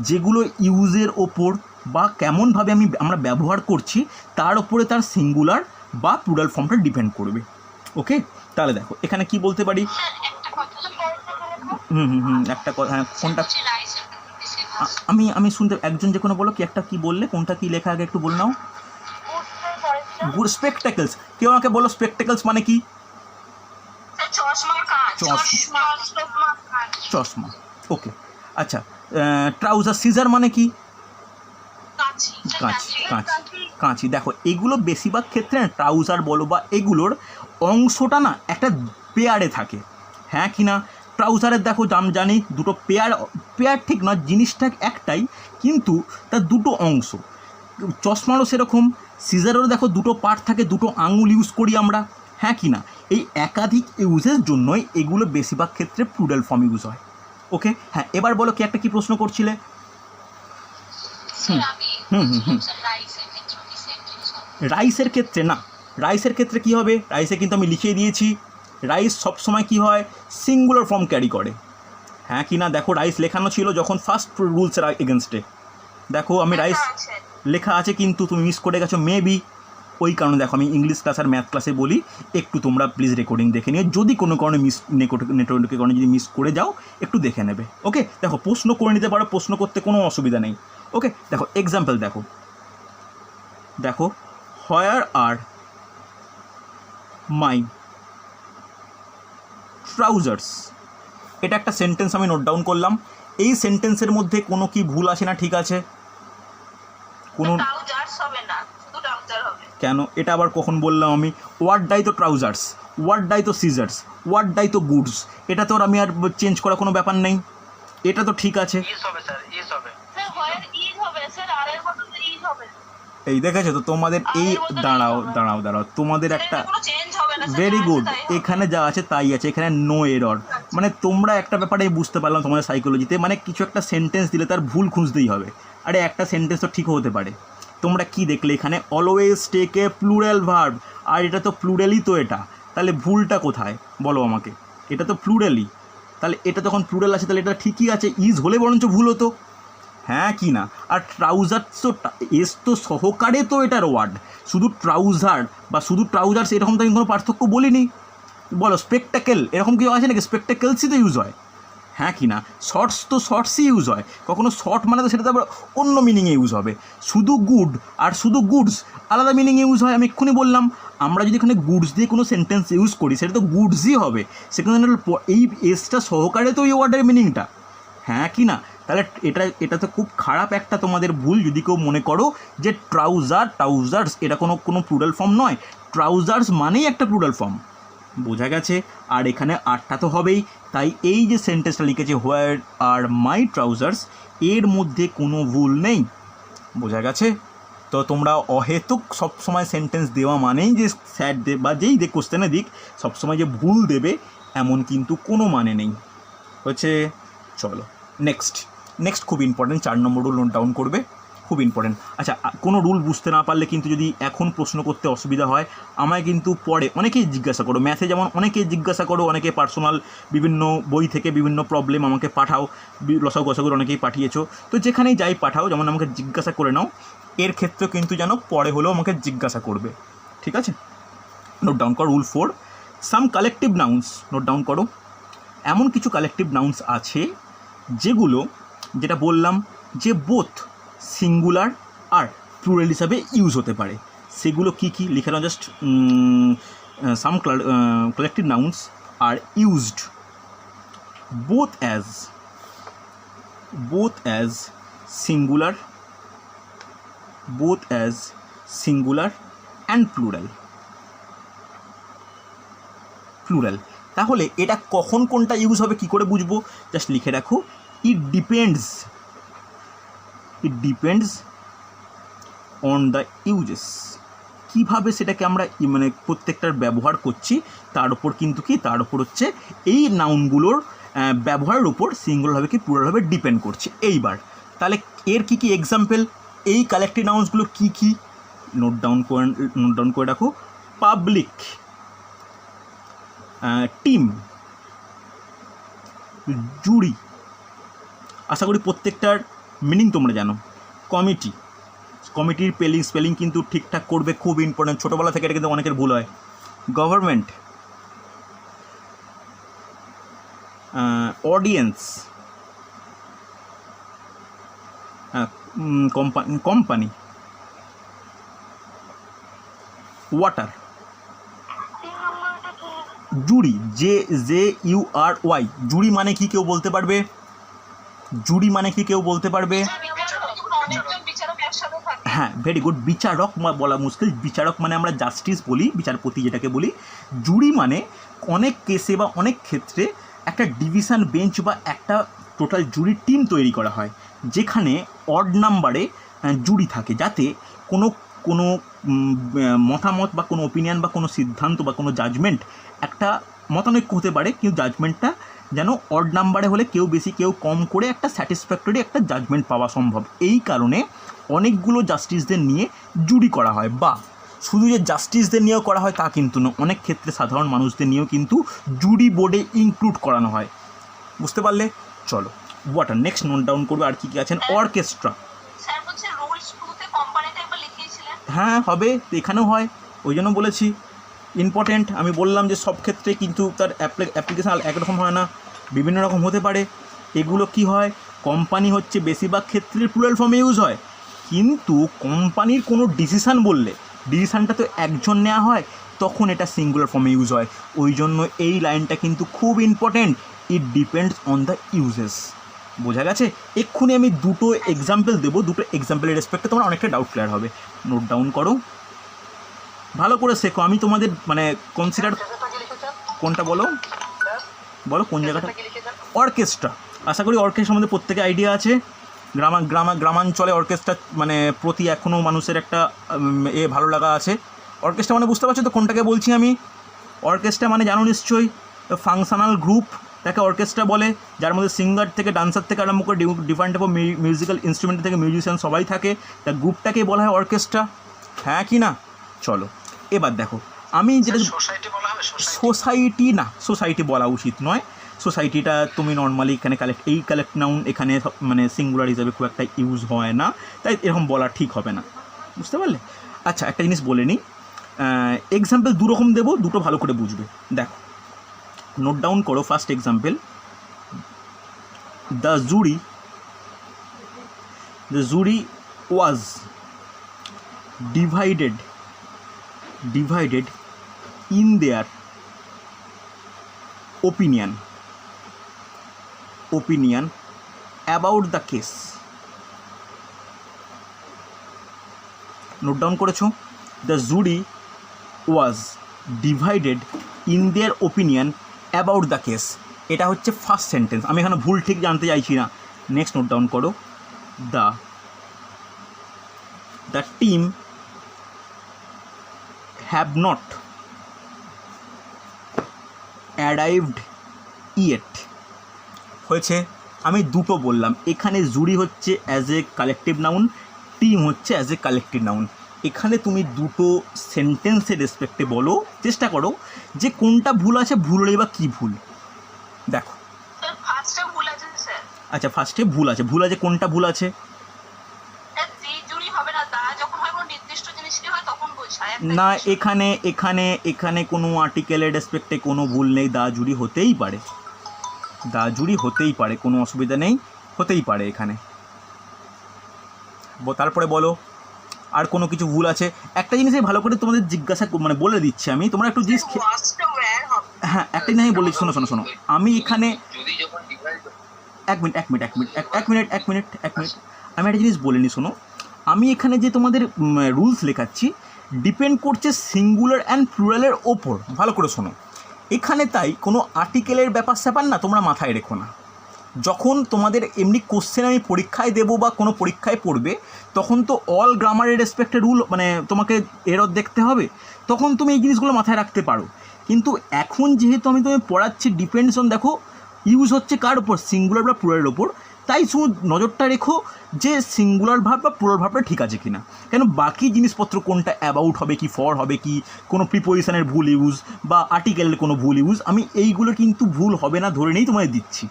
যেগুলো ইউজের ওপর বা কেমনভাবে আমরা ব্যবহার করছি তার ওপরে তার সিঙ্গুলার বা প্লুরাল ফর্মটা ডিপেন্ড করবে। ওকে, তাহলে দেখো এখানে কি বলতে পারি, একটা কথা, হ্যাঁ কোনটা, আমি শুনতে, একজন যে কোনো বলো কি একটা কি বললে, কোনটা কি লেখা আগে একটু বল নাও। স্পেকটাকলস, কেউ আমাকে বলো স্পেকটাকলস মানে কি। চশমা, ওকে আচ্ছা। ট্রাউজার, সিজার মানে কি, কাঁচি। দেখো এগুলো বেশিরভাগ ক্ষেত্রে ট্রাউজার বলো বা এগুলোর অংশটা না একটা পেয়ারে থাকে, হ্যাঁ কি না। ট্রাউজারের দেখো জানি দুটো পেয়ার ঠিক নয়, জিনিসটা একটাই কিন্তু তার দুটো অংশ। চশমারও সেরকম, সিজারেরও দেখো দুটো পার্ট থাকে, দুটো আঙুল ইউজ করি আমরা, হ্যাঁ কি না। এই একাধিক ইউজের জন্যই এগুলো বেশিরভাগ ক্ষেত্রে প্লুরাল ফর্ম ইউজ হয়। ওকে, হ্যাঁ এবার বলো কি একটা কি প্রশ্ন করছিলে। রাইসের ক্ষেত্রে না, রাইসের ক্ষেত্রে কি হবে, রাইসে কিন্তু আমি লিখিয়ে দিয়েছি, রাইস সবসময় কি হয়, সিঙ্গুলার ফর্ম ক্যারি করে, হ্যাঁ কি না। দেখো রাইস লেখানো ছিল যখন ফার্স্ট রুলসের এগেনস্টে, দেখো আমি রাইস লেখা আছে কিন্তু তুমি মিস করে গেছো মেবি, ওই কারণে দেখো আমি ইংলিশ ক্লাস আর ম্যাথ ক্লাসে বলি একটু তোমরা প্লিজ রেকর্ডিং দেখে নিও, যদি কোনো কারণে নেটওয়ার্কের কারণে যদি মিস করে যাও একটু দেখে নেবে। ওকে, দেখো প্রশ্ন করে নিতে পারো, প্রশ্ন করতে কোনো অসুবিধা নেই। ওকে, দেখো এক্সাম্পল দেখো হোয়ার আর মাই ট্রাউজার্স, এটা একটা সেন্টেন্স আমি নোট ডাউন করলাম। এই সেন্টেন্সের মধ্যে কোনো কি ভুল আছে না ঠিক আছে, কোনো কেন, এটা আবার কখন বললাম আমি, ওয়ার্ডটাই তো ট্রাউজার্স, ওয়ার্ডটাই তো সিজার্স, ওয়ার্ডটাই তো গুডস, এটা তো আমি আর চেঞ্জ করা কোনো ব্যাপার নেই, এটা তো ঠিক আছে। এই দেখেছো তো তোমাদের এই আগের মতো দাঁড়াও নেই দাঁড়াও দাঁড়াও তোমাদের একটা কোনো চেঞ্জ হবে না স্যার, ভেরি যা আছে গুড, তাই হবে। এখানে যা আছে তাই আছে, এখানে নো এরর। মানে তোমরা একটা ব্যাপারে বুঝতে পারলাম তোমাদের সাইকোলজিতে, মানে কিছু একটা সেন্টেন্স দিলে তার ভুল খুঁজতেই হবে। আরে একটা সেন্টেন্স তো ঠিক হতে পারে। তোমরা কি দেখলে এখানে always take a plural verb, আর এটা তো প্লুরালই তো, এটা তাহলে ভুলটা কোথায় বলো আমাকে? এটা তো প্লুরালই, তাহলে এটা যখন প্লুরাল আছে তাহলে এটা ঠিকই আছে, ইজ হলে বরঞ্চ ভুল হতো, হ্যাঁ কি না? আর ট্রাউজার তো এস তো সহকারে তো এটার ওয়ার্ড, শুধু ট্রাউজার বা শুধু ট্রাউজার্স এরকম তো আমি কোনো পার্থক্য বলিনি। বলো স্পেকটাকেল এরকম কেউ আছে নাকি? স্পেকটাকেলসই তো ইউজ হয়, হ্যাঁ কি না? শর্টস তো শর্টসই ইউজ হয়, কখনো শর্ট মানে তো সেটা তো আবার অন্য মিনিংয়ে ইউজ হবে। শুধু গুড আর শুধু গুডস আলাদা মিনিংয়ে ইউজ হয়, আমি এক্ষুনি বললাম। আমরা যদি এখানে গুডস দিয়ে কোনো সেন্টেন্স ইউজ করি সেটা তো গুডসই হবে, সেখানে এই এসটা সহকারে তো এই ওয়ার্ডের মিনিংটা, হ্যাঁ কি না? তাহলে এটা তো খুব খারাপ একটা তোমাদের ভুল যদি কেউ মনে করো যে ট্রাউজার্স এটা কোনো প্লুরাল ফর্ম নয়। ট্রাউজার্স মানেই একটা প্লুরাল ফর্ম, বোঝা গেছে? আর এখানে আটটা তো হবেই, তাই এই যে সেন্টেন্সটা লিখেছে হোয়ার আর মাই ট্রাউজার্স, এর মধ্যে কোনো ভুল নেই, বোঝা গেছে? তো তোমরা অহেতুক সবসময় সেন্টেন্স দেওয়া মানেই যে স্যার বা যেই কোশ্চেনে দিক সবসময় যে ভুল দেবে এমন কিন্তু কোনো মানে নেই, হচ্ছে? চলো নেক্সট খুব ইম্পর্টেন্ট, 4 নম্বর রুল নোট ডাউন করবে, খুব ইম্পর্টেন্ট। আচ্ছা, কোনো রুল বুঝতে না পারলে কিন্তু যদি এখন প্রশ্ন করতে অসুবিধা হয় আমায় কিন্তু পরে অনেকেই জিজ্ঞাসা করো, ম্যাথে যেমন অনেকেই জিজ্ঞাসা করো, অনেকে পার্সোনাল বিভিন্ন বই থেকে বিভিন্ন প্রবলেম আমাকে পাঠাও, লসাগু গসাগুর অনেকেই পাঠিয়েছো, তো যেখানেই যাই পাঠাও যেমন আমাকে জিজ্ঞাসা করে নাও, এর ক্ষেত্রে কিন্তু যেন পরে হলেও আমাকে জিজ্ঞাসা করবে, ঠিক আছে? নোট ডাউন করো রুল 4, সাম কালেকটিভ নাউন্স, নোট ডাউন করো। এমন কিছু কালেকটিভ নাউন্স আছে যেগুলো, যেটা বললাম যে বোথ সিঙ্গুলার আর প্লুরাল হিসাবে ইউজ হতে পারে, সেগুলো কি কি লিখে নাও just. Some collective nouns are used both as singular and plural। তাহলে এটা কখন কোনটা ইউজ হবে কি করে বুঝবো? জাস্ট লিখে রাখো, it depends on the uses. কীভাবে সেটাকে আমরা মানে প্রত্যেকটার ব্যবহার করছি তার উপর কিন্তু তার উপর হচ্ছে এই নাউনগুলোর ব্যবহারের উপর সিঙ্গুলার হবে কি প্লুরাল হবে ডিপেন্ড করছে। এইবার তাহলে এর কি কি এক্সাম্পল, এই কালেক্টিভ নাউন্সগুলো কি কি নোট ডাউন করে রাখো। পাবলিক, টিম, জুরি, আশা করি প্রত্যেকটার মিনিং তোমরা জানো। কমিটির স্পেলিং কিন্তু ঠিকঠাক করবে, খুব ইম্পর্টেন্ট, ছোটোবেলা থেকে এটা কিন্তু অনেকের ভুল হয়। গভর্নমেন্ট, অডিয়েন্স, কোম্পানি, ওয়াটার, জুরি, JURY, জুরি মানে কি কেউ বলতে পারবে? অনেকজন বিচারক একসাথে থাকে। হ্যাঁ, ভেরি গুড। বিচারক বলা মুশকিল, বিচারক মানে আমরা জাস্টিস বলি, বিচারপতি যেটাকে বলি। জুরি মানে অনেক কেসে বা অনেক ক্ষেত্রে একটা ডিভিশন বেঞ্চ বা একটা টোটাল জুরি টিম তৈরি করা হয়, যেখানে অড নাম্বারে জুরি থাকে, যাতে কোনো মতামত বা কোনো ওপিনিয়ন বা কোনো সিদ্ধান্ত বা কোনো জাজমেন্ট, একটা মতানৈক্য হতে পারে, কিন্তু জাজমেন্টটা যেন অড নাম্বারে হলে কেউ বেশি কেউ কম করে একটা স্যাটিসফ্যাক্টরি একটা জাজমেন্ট পাওয়া সম্ভব। এই কারণে অনেকগুলো জাস্টিসদের নিয়ে জুরি করা হয়, বা শুধু যে জাস্টিসদের নিয়েও করা হয় তা কিন্তু না, অনেক ক্ষেত্রে সাধারণ মানুষদের নিয়েও কিন্তু জুরি বোর্ডে ইনক্লুড করানো হয়, বুঝতে পারলে? চলো ওয়াটার, নেক্সট নোট ডাউন করবে। আর কী কী আছেন? অর্কেস্ট্রা, স্যার বলছে রুলস 2 তে কোম্পানিটা একবার লিখিয়েছিলেন। হ্যাঁ হবে, এখানেও হয়, ওই জন্য বলেছি ইম্পর্টেন্ট। আমি বললাম যে সব ক্ষেত্রে কিন্তু তার অ্যাপ্লিকেশান একরকম হয় না, বিভিন্ন রকম হতে পারে। এগুলো কি হয়, কোম্পানি হচ্ছে বেশিরভাগ ক্ষেত্রে প্লুরাল ফর্মে ইউজ হয়, কিন্তু কোম্পানির কোনো ডিসিশান বললে ডিসিশানটা তো একজন নেওয়া হয়, তখন এটা সিঙ্গুলার ফর্মে ইউজ হয়। ওই জন্য এই লাইনটা কিন্তু খুব important, it depends on the uses, বোঝা গেছে? এক্ষুনি আমি দুটো এক্সাম্পল দেবো, দুটো এক্সাম্পলের রেসপেক্টে তোমার অনেকটা ডাউট ক্লিয়ার হবে। নোট ডাউন করো, ভালো করে শেখো। আমি তোমাদের মানে কনসিডার, কোনটা বলো কোন জায়গাটা? অর্কেস্ট্রা, আশা করি অর্কেস্ট্রার সম্বন্ধে প্রত্যেকে আইডিয়া আছে। গ্রামাঞ্চলে অর্কেস্ট্রা মানে প্রতি এখনও মানুষের একটা ভালো লাগা আছে। অর্কেস্ট্রা মানে বুঝতে পারছো তো কোনটাকে বলছি আমি? অর্কেস্ট্রা মানে জানো নিশ্চয়ই ফাংশনাল গ্রুপ, তাকে অর্কেস্ট্রা বলে, যার মধ্যে সিঙ্গার থেকে ডান্সার থেকে আরম্ভ করে different type of musical instrument থেকে মিউজিশিয়ান সবাই থাকে, তা গ্রুপটাকেই বলা হয় অর্কেস্ট্রা, হ্যাঁ কি না? চলো এবার দেখো, আমি যেটা সোসাইটি না, সোসাইটি বলা উচিত নয়, সোসাইটিটা তুমি নর্মালি এখানে কালেক্ট নাউন এখানে মানে সিঙ্গুলার হিসাবে খুব একটা ইউজ হয় না, তাই এরকম বলা ঠিক হবে না, বুঝতে পারলে? আচ্ছা একটা জিনিস বলে নিই, এক্সাম্পল দুরকম দেবো, দুটো ভালো করে বুঝবে। দেখো নোট ডাউন করো, first example, the jury was divided in their opinion about the case. Note down করেছো? The jury was divided in their opinion about the case, এটা হচ্ছে ফার্স্ট সেন্টেন্স, আমি এখানে ভুল ঠিক জানতে চাইছি না। নেক্সট নোট ডাউন করো, the team have not arrived yet, হয়েছে। আমি দুটো বললাম, এখানে জুরি হচ্ছে as a collective noun, team হচ্ছে অ্যাজ এ কালেকটিভ নাউন। এখানে তুমি দুটো সেন্টেন্সের রেসপেক্টে বলো, চেষ্টা করো যে কোনটা ভুল আছে, ভুল হলে বা কী ভুল। দেখো আচ্ছা ফার্স্টে ভুল আছে কোনটা ভুল আছে? না এখানে কোনো আর্টিকেলের রেসপেক্টে কোনো ভুল নেই, দা জুরি হতেই পারে, কোনো অসুবিধা নেই, হতেই পারে এখানে। তারপরে বলো আর কোনো কিছু ভুল আছে? একটা জিনিসই ভালো করে তোমাদের জিজ্ঞাসা মানে বলে দিচ্ছি আমি, তোমরা একটু জিনিস, হ্যাঁ একটা জিনিস আমি বলি, শোনো আমি এখানে এক মিনিট আমি একটা জিনিস বলে নি, শোনো, আমি এখানে যে তোমাদের রুলস লেখাচ্ছি ডিপেন্ড করছে সিঙ্গুলার অ্যান্ড প্লুরালের ওপর, ভালো করে শোনো। এখানে তাই কোনো আর্টিকেলের ব্যাপার না তোমরা মাথায় রেখো না। যখন তোমাদের এমনি কোশ্চেন আমি পরীক্ষায় দেবো বা কোনো পরীক্ষায় পড়বে, তখন তো অল গ্রামারের রেসপেক্টে রুল মানে তোমাকে এরর দেখতে হবে, তখন তুমি এই জিনিসগুলো মাথায় রাখতে পারো। কিন্তু এখন যেহেতু আমি তোমায় পড়াচ্ছি ডিপেন্ডস অন, দেখো ইউজ হচ্ছে কার ওপর, সিঙ্গুলার বা প্লুরালের ওপর, তাই শুধু নজরটা রেখো যে সিঙ্গুলার ভার্ব বা প্লুরাল ভার্বটা ঠিক আছে কিনা। কেন বাকি জিনিসপত্র কোনটা অ্যাবাউট হবে কি, ফর হবে কি, কোনো প্রিপোজিশনের ভুল ইউজ বা আর্টিকেলের কোনো ভুল ইউজ, আমি এইগুলো কিন্তু ভুল হবে না ধরে নিয়েই তোমায় দিচ্ছি,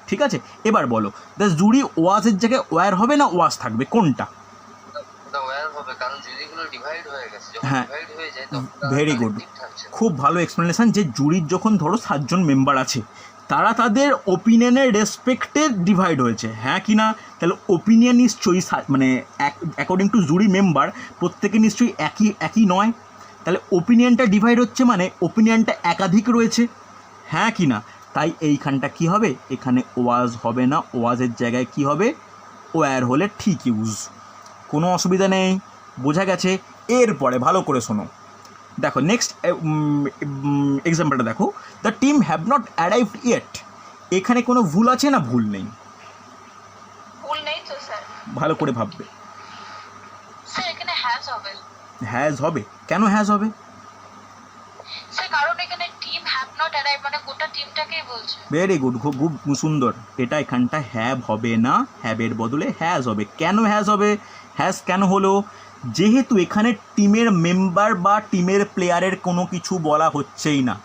ঠিক আছে? এবার বলো, দ্য জুরি ওয়াজের জায়গায় ওয়ার হবে না ওয়াজ থাকবে, কোনটা? হ্যাঁ ভেরি গুড, খুব ভালো এক্সপ্লেনেশন, যে জুরির যখন ধরো 7 জন মেম্বার আছে, তারা তাদের ওপিনিয়নের রেসপেক্টে ডিভাইড হয়েছে, হ্যাঁ কি না? তাহলে ওপিনিয়ন নিশ্চয়ই মানে অ্যাকর্ডিং টু জুরি মেম্বার প্রত্যেকে নিশ্চয়ই একই নয়, তাহলে ওপিনিয়নটা ডিভাইড হচ্ছে মানে ওপিনিয়নটা একাধিক রয়েছে, হ্যাঁ কি না? তাই এইখানটা কি হবে, এখানে ওয়াজ হবে না, ওয়াজের জায়গায় কি হবে, ওয়্যার হলে ঠিক ইউজ, কোনো অসুবিধা নেই, বোঝা গেছে? এরপরে ভালো করে শোনো, দেখো নেক্সট এক্সাম্পলটা দেখো, the team have not arrived yet, এখানে কোনো ভুল আছে না ভুল নেই? ভালো করে ভাববে। হ্যাজ হবে, কেন হ্যাজ হবে? ভেরি গুড, খুব সুন্দর, এটা এখানটা হ্যাভ হবে না, হ্যাভের বদলে হ্যাজ হবে। কেন হ্যাজ হবে? হ্যাজ কেন হলো? যেহেতু এখানে টিমের মেম্বার বা টিমের প্লেয়ারের কোনো কিছু বলা হচ্ছেই না,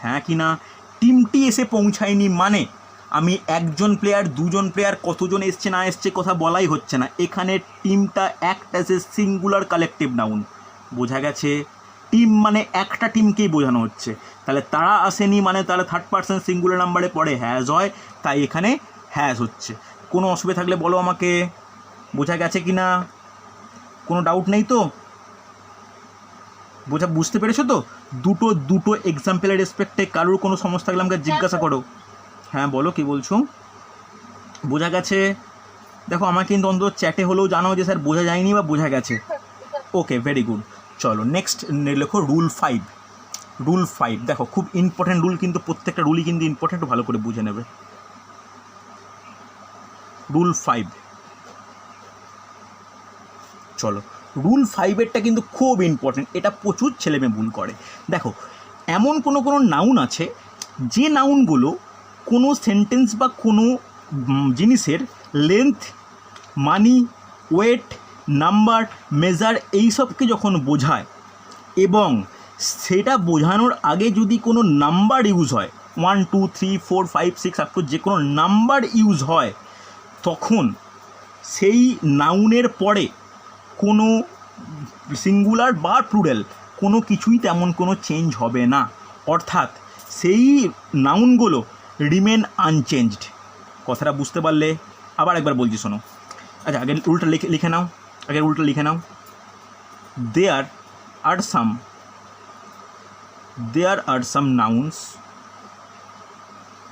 হ্যাঁ কি না? টিমটি এসে পৌঁছায়নি মানে আমি একজন প্লেয়ার, দুজন প্লেয়ার, কতজন এসছে না এসছে কথা বলাই হচ্ছে না, এখানে টিমটা act as a singular collective noun, বোঝা গেছে? টিম মানে একটা টিমকেই বোঝানো হচ্ছে, তাহলে তারা আসেনি মানে তাহলে থার্ড পারসন সিঙ্গুলার নাম্বারে পরে হ্যাজ হয়, তাই এখানে হ্যাজ হচ্ছে। কোনো অসুবিধা থাকলে বলো আমাকে, বোঝা গেছে কি না? কোনো ডাউট নেই তো? বুঝতে পেরেছো তো? দুটো এক্সাম্পলের রেসপেক্টে কারোর কোনো সমস্যা থাকলে আমাকে জিজ্ঞাসা করো। হ্যাঁ বলো, কি বলছো? বোঝা গেছে? দেখো আমাকে কিন্তু অন্তত চ্যাটে হলেও জানাও যে স্যার বোঝা যায়নি বা বোঝা গেছে। ওকে, ভেরি গুড। চলো নেক্সট লেখো রুল 5। রুল 5 দেখো খুব ইম্পর্টেন্ট রুল, কিন্তু প্রত্যেকটা রুলই কিন্তু ইম্পর্টেন্ট, ভালো করে বুঝে নেবে। রুল 5, চলো রুল 5-এরটা কিন্তু খুব ইম্পর্টেন্ট, এটা প্রচুর ছেলেমেয়ে ভুল করে। দেখো এমন কোনো নাউন আছে যে নাউনগুলো কোনো সেন্টেন্স বা কোনো জিনিসের লেন্থ, মানি, ওয়েট, নাম্বার, মেজার এইসবকে যখন বোঝায় এবং সেটা বোঝানোর আগে যদি কোনো নাম্বার ইউজ হয় 1 2 3 4 5 6 আপ টু যে কোনো নাম্বার ইউজ হয় তখন সেই নাউনের পরে কোনো সিঙ্গুলার বা প্লুরাল কোনো কিছুই তেমন কোনো চেঞ্জ হবে না, অর্থাৎ সেই নাউনগুলো রিমেন আনচেঞ্জড। কথাটা বুঝতে পারলে? আবার একবার বলছি শোনো। আচ্ছা আগের রুলটা লিখে নাও, আগের রুলটা লিখে নাও। দেয়ার আর সাম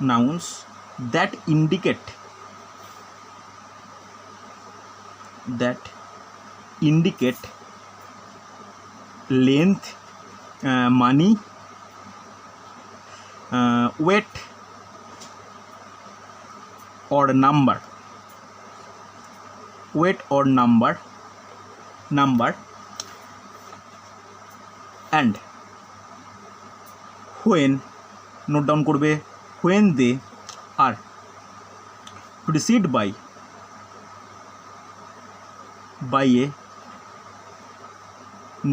nouns that indicate length, money, weight or number and when, note down করবে, when they are preceded by a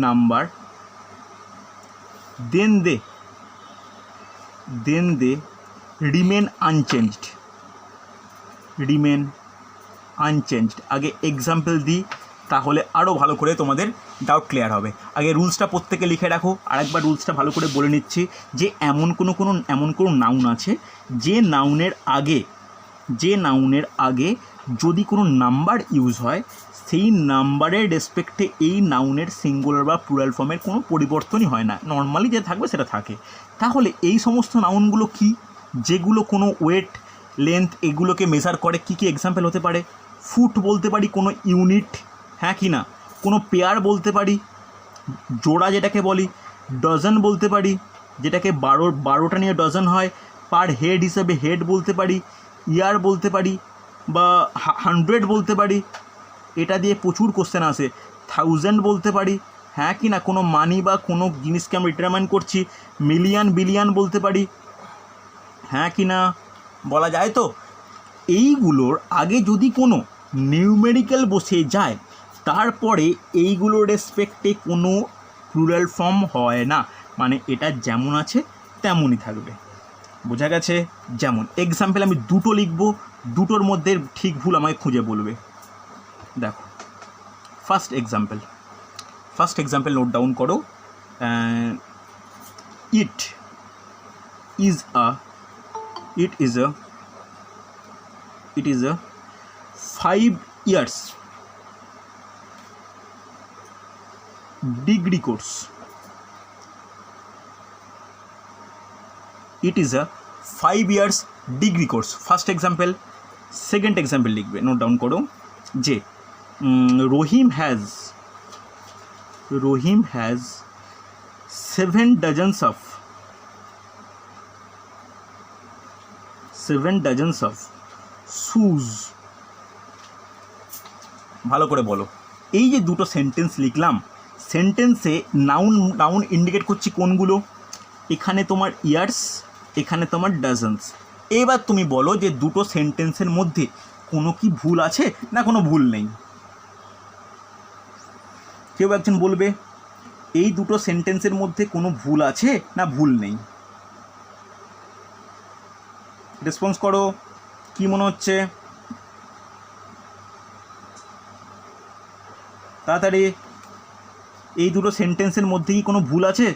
number then they remain unchanged. আগে এক্সাম্পল দিই তাহলে আরও ভালো করে তোমাদের ডাউট ক্লিয়ার হবে। আগে রুলসটা প্রত্যেকে লিখে রাখো, আরেকবার রুলসটা ভালো করে বলে নিচ্ছি যে এমন কোনো নাউন আছে যে নাউনের আগে যদি কোনো নাম্বার ইউজ হয় সেই নাম্বারের রেসপেক্টে এই নাউনের সিঙ্গুলার বা প্লুরাল ফর্মের কোনো পরিবর্তনই হয় না, নর্মালি যে থাকবে সেটা থাকে। তাহলে এই সমস্ত নাউনগুলো কি, যেগুলো কোনো ওয়েট, লেন্থ এগুলোকে মেজার করে? কী এক্সাম্পল হতে পারে? ফুট বলতে পারি, কোনো ইউনিট, হ্যাঁ কি না? কোনো পেয়ার বলতে পারি, জোড়া যেটাকে বলি, ডজন বলতে পারি, যেটাকে 12টা নিয়ে ডজন হয়, পার হেড হিসাবে হেড বলতে পারি, ইয়ার বলতে পারি বা 100 বলতে পারি, এটা দিয়ে প্রচুর কোশ্চেন আসে, 1000 বলতে পারি, হ্যাঁ কি না? কোনো মানি বা কোনো জিনিসকে আমরা ডিটারমাইন করছি, মিলিয়ন, বিলিয়ন বলতে পারি, হ্যাঁ কি না? বলা যায় তো? এইগুলোর আগে যদি কোনো নিউমেরিক্যাল বসে যায় তারপরে এইগুলোর রেসপেক্টে কোনো প্লুরাল ফর্ম হয় না, মানে এটা যেমন আছে তেমনই থাকবে। বোঝা গেছে? যেমন এক্সাম্পল আমি দুটো লিখব, দুটোর মধ্যে ঠিক ভুল আমাকে খুঁজে বলবে। দেখো ফার্স্ট এক্সাম্পল নোট ডাউন করো। ইট is a 5 years degree course. It is a 5 years degree course. First example. Second example লিখবে, নোট ডাউন করো যে রহিম has 7 dozens of শুজ। ভালো করে বলো, এই যে দুটো সেন্টেন্স লিখলাম, সেন্টেন্সে নাউন ইন্ডিকেট করছি কোনগুলো? এখানে তোমার ইয়ার্স, এখানে তোমার ডজনস। এবার তুমি বলো যে দুটো সেন্টেন্সের মধ্যে কোনো কি ভুল আছে না কোনো ভুল নেই? কেউ একজন বলবে এই দুটো সেন্টেন্সের মধ্যে কোনো ভুল আছে না ভুল নেই? রেসপন্স করো, কি মনে হচ্ছে? তাড়াতাড়ি, এই দুটো সেন্টেন্সের মধ্যে কি কোনো ভুল আছে?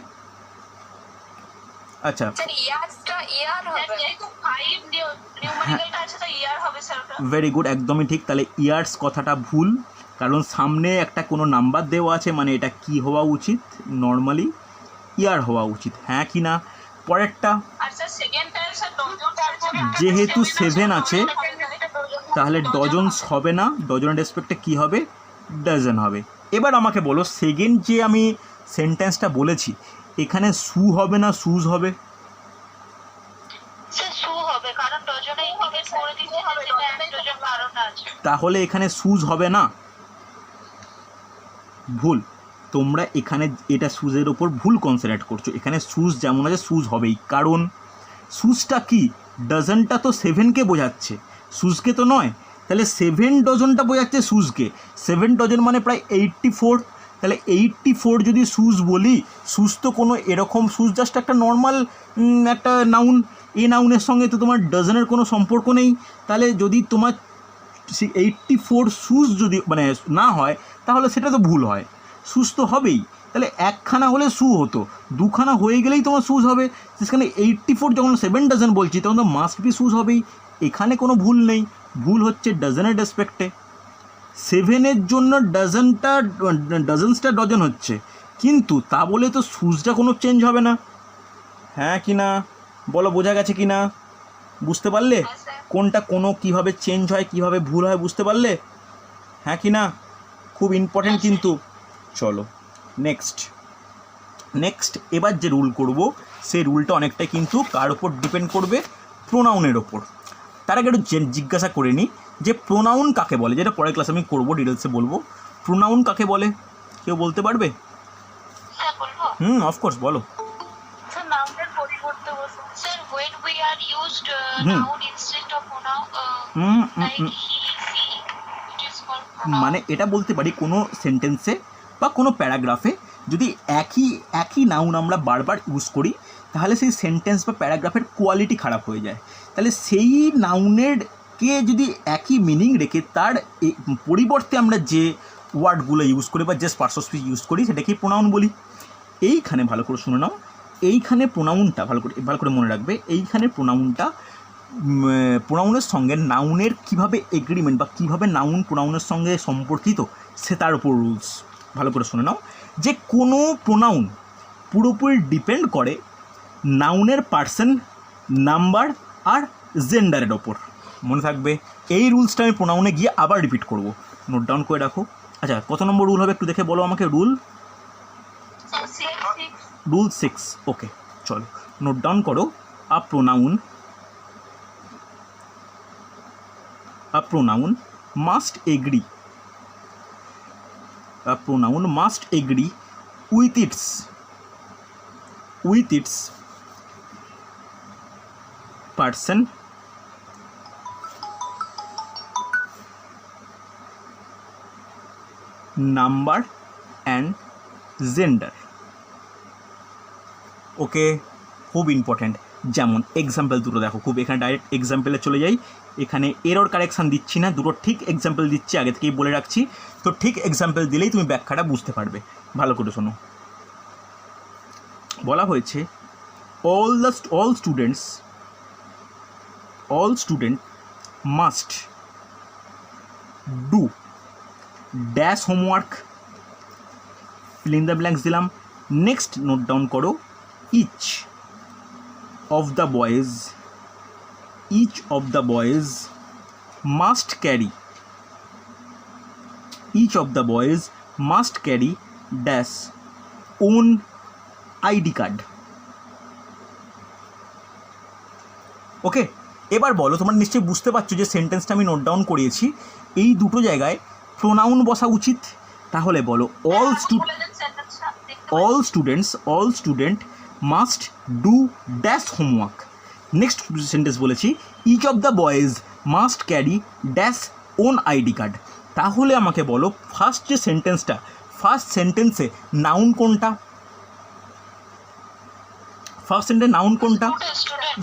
আচ্ছা, ভেরি গুড, একদমই ঠিক। তাহলে ইয়ার্স কথাটা ভুল, কারণ সামনে একটা কোনো নাম্বার দেওয়া আছে, মানে এটা কি হওয়া উচিত? নর্মালি ইয়ার হওয়া উচিত, হ্যাঁ কি না? পরেরটা যেহেতু 7 আছে তাহলে ডজনস হবে না, ডজনের রেসপেক্টে কী হবে? ডজন হবে। এবার আমাকে বলো, সেকেন্ড যে আমি সেন্টেন্সটা বলেছি এখানে শু হবে না শুজ হবে? তাহলে এখানে শুজ হবে না? ভুল। তোমরা এখানে এটা শুজের ওপর ভুল কনসেন্ট্রেট করছো। এখানে শুজ যেমন আছে শুজ হবেই, কারণ শুজটা কি, ডজনটা তো 7কে বোঝাচ্ছে, শুজকে তো নয়। তাহলে 7 ডজনটা বোঝাচ্ছে শুজকে। 7 ডজন মানে প্রায় 84। তাহলে 84 যদি শুজ বলি, শুজ তো কোনো এরকম শুজ জাস্ট একটা নর্মাল একটা নাউন। এই নাউনের সঙ্গে তো তোমার ডজনের কোনো সম্পর্ক নেই। তাহলে যদি তোমার 84 শুজ যদি মানে না হয়, তাহলে সেটা তো ভুল হয়, শুজ তো হবেই। তাহলে একখানা হলে শু হতো, দুখানা হয়ে গেলেই তোমার শুজ হবে। সেখানে 84 যখন 7 ডজন বলছি, তখন তো মাস্ট বি শুজ হবেই। এখানে কোনো ভুল নেই, ভুল হচ্ছে ডজনের রেসপেক্টে। 7-এর জন্য ডজনসটা ডজন হচ্ছে, কিন্তু তা বলে তো শুজটা কোনো চেঞ্জ হবে না। হ্যাঁ কি না বলো, বোঝা গেছে কি না? বুঝতে পারলে হ্যাঁ স্যার। কোনটা কোনো কীভাবে চেঞ্জ হয়, কীভাবে ভুল হয়, বুঝতে পারলে? হ্যাঁ কি না? খুব ইম্পর্টেন্ট কিন্তু। চলো নেক্সট এবার যে রুল করব, সেই রুলটা অনেকটাই কিন্তু কার ওপর ডিপেন্ড করবে, প্রোনাউনের ওপর। তার আগে একটু জিজ্ঞাসা করে নিই যে প্রোনাউন কাকে বলে, যেটা পরের ক্লাসে আমি করবো, ডিটেলসে বলবো। প্রোনাউন কাকে বলে কেউ বলতে পারবে? স্যার বলবো? অফকোর্স বলো। স্যার নাউনের পরিবর্তে বসে sir when we are used noun instead of pronoun like he she it is called pronoun. মানে এটা বলতে পারি কোনো সেন্টেন্সে বা কোনো প্যারাগ্রাফে যদি একই নাউন আমরা বারবার ইউজ করি, তাহলে সেই সেন্টেন্স বা প্যারাগ্রাফের কোয়ালিটি খারাপ হয়ে যায়। তাহলে সেই নাউনেরকে যদি একই মিনিং রেখে তার পরিবর্তে আমরা যে ওয়ার্ডগুলো ইউজ করি বা যে পার্টস অফ স্পিচ ইউজ করি, সেটাকেই প্রোনাউন বলি। এইখানে ভালো করে শুনে নাও, এইখানে প্রোনাউনটা ভালো করে মনে রাখবে। এইখানে প্রোনাউনের সঙ্গে নাউনের কীভাবে এগ্রিমেন্ট বা কীভাবে নাউন প্রোনাউনের সঙ্গে সম্পর্কিত, সে তার উপর রুলস। ভালো করে শুনে নাও যে কোনো প্রোনাউন পুরোপুরি ডিপেন্ড করে নাউনের পার্সন, নাম্বার আর জেন্ডারের ওপর। মনে থাকবে, এই রুলসটা আমি প্রোনাউনে গিয়ে আবার রিপিট করব, নোট ডাউন করে রাখো। আচ্ছা, কত নম্বর রুল হবে একটু দেখে বলো আমাকে। রুল 6। ওকে, চলো নোট ডাউন করো। আ pronoun must agree with its person, number and gender. ওকে, খুব ইম্পর্ট্যান্ট। যেমন এক্সাম্পল দুটো দেখো, খুব এখানে ডাইরেক্ট এক্সাম্পলে চলে যাই। এখানে এরর কারেকশান দিচ্ছি না, দুটো ঠিক এক্সাম্পল দিচ্ছি, আগে থেকেই বলে রাখছি। তো ঠিক এক্সাম্পল দিলেই তুমি ব্যাখ্যাটা বুঝতে পারবে। ভালো করে শোনো। বলা হয়েছে all student must do dash homework, fill in the blanks দিলাম। নেক্সট নোট ডাউন করো, each of the boys must carry dash own ID card. ওকে, এবার বলো, তোমরা নিশ্চয়ই বুঝতে পারছো যে সেন্টেন্সটা আমি নোট ডাউন করিয়েছি, এই দুটো জায়গায় প্রোনাউন বসা উচিত। তাহলে বলো all student must do dash homework. Next sentence বলেছি each of the boys must carry dash own ID card. তাহলে আমাকে বলো ফার্স্ট সেন্টেন্সে নাউন কোনটা?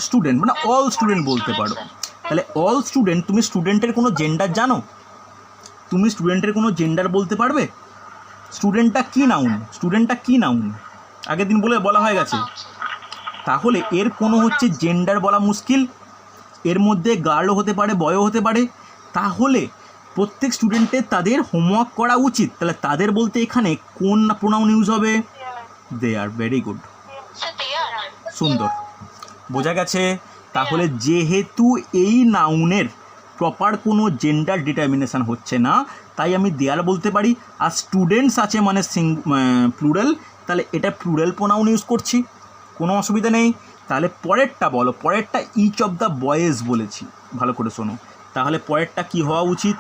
স্টুডেন্ট, মানে অল স্টুডেন্ট বলতে পারো। তাহলে অল স্টুডেন্ট, তুমি স্টুডেন্টের কোনো জেন্ডার জানো? তুমি স্টুডেন্টের কোনো জেন্ডার বলতে পারবে? স্টুডেন্টটা কি নাউন আগের দিন বলা হয়ে গেছে। তাহলে এর কোনো হচ্ছে জেন্ডার বলা মুশকিল, এর মধ্যে গার্লও হতে পারে, বয়ও হতে পারে। তাহলে প্রত্যেক স্টুডেন্টের তাদের হোমওয়ার্ক করা উচিত। তাহলে তাদের বলতে এখানে কোন প্রোনাউন ইউজ হবে? দে আর। ভেরি গুড, সুন্দর, বোঝা গেছে। তাহলে যেহেতু এই নাউনের প্রপার কোনো জেন্ডার ডিটারমিনেশান হচ্ছে না, তাই আমি দেয়ার বলতে পারি। আর স্টুডেন্টস আছে মানে প্লুরাল, তাহলে এটা প্লুরাল প্রোনাউন ইউজ করছি, কোনো অসুবিধা নেই। তাহলে পরেরটা বলো, পরেরটা ইচ অফ দ্য বয়েজ বলেছি, ভালো করে শোনো। তাহলে পরেরটা কি হওয়া উচিত?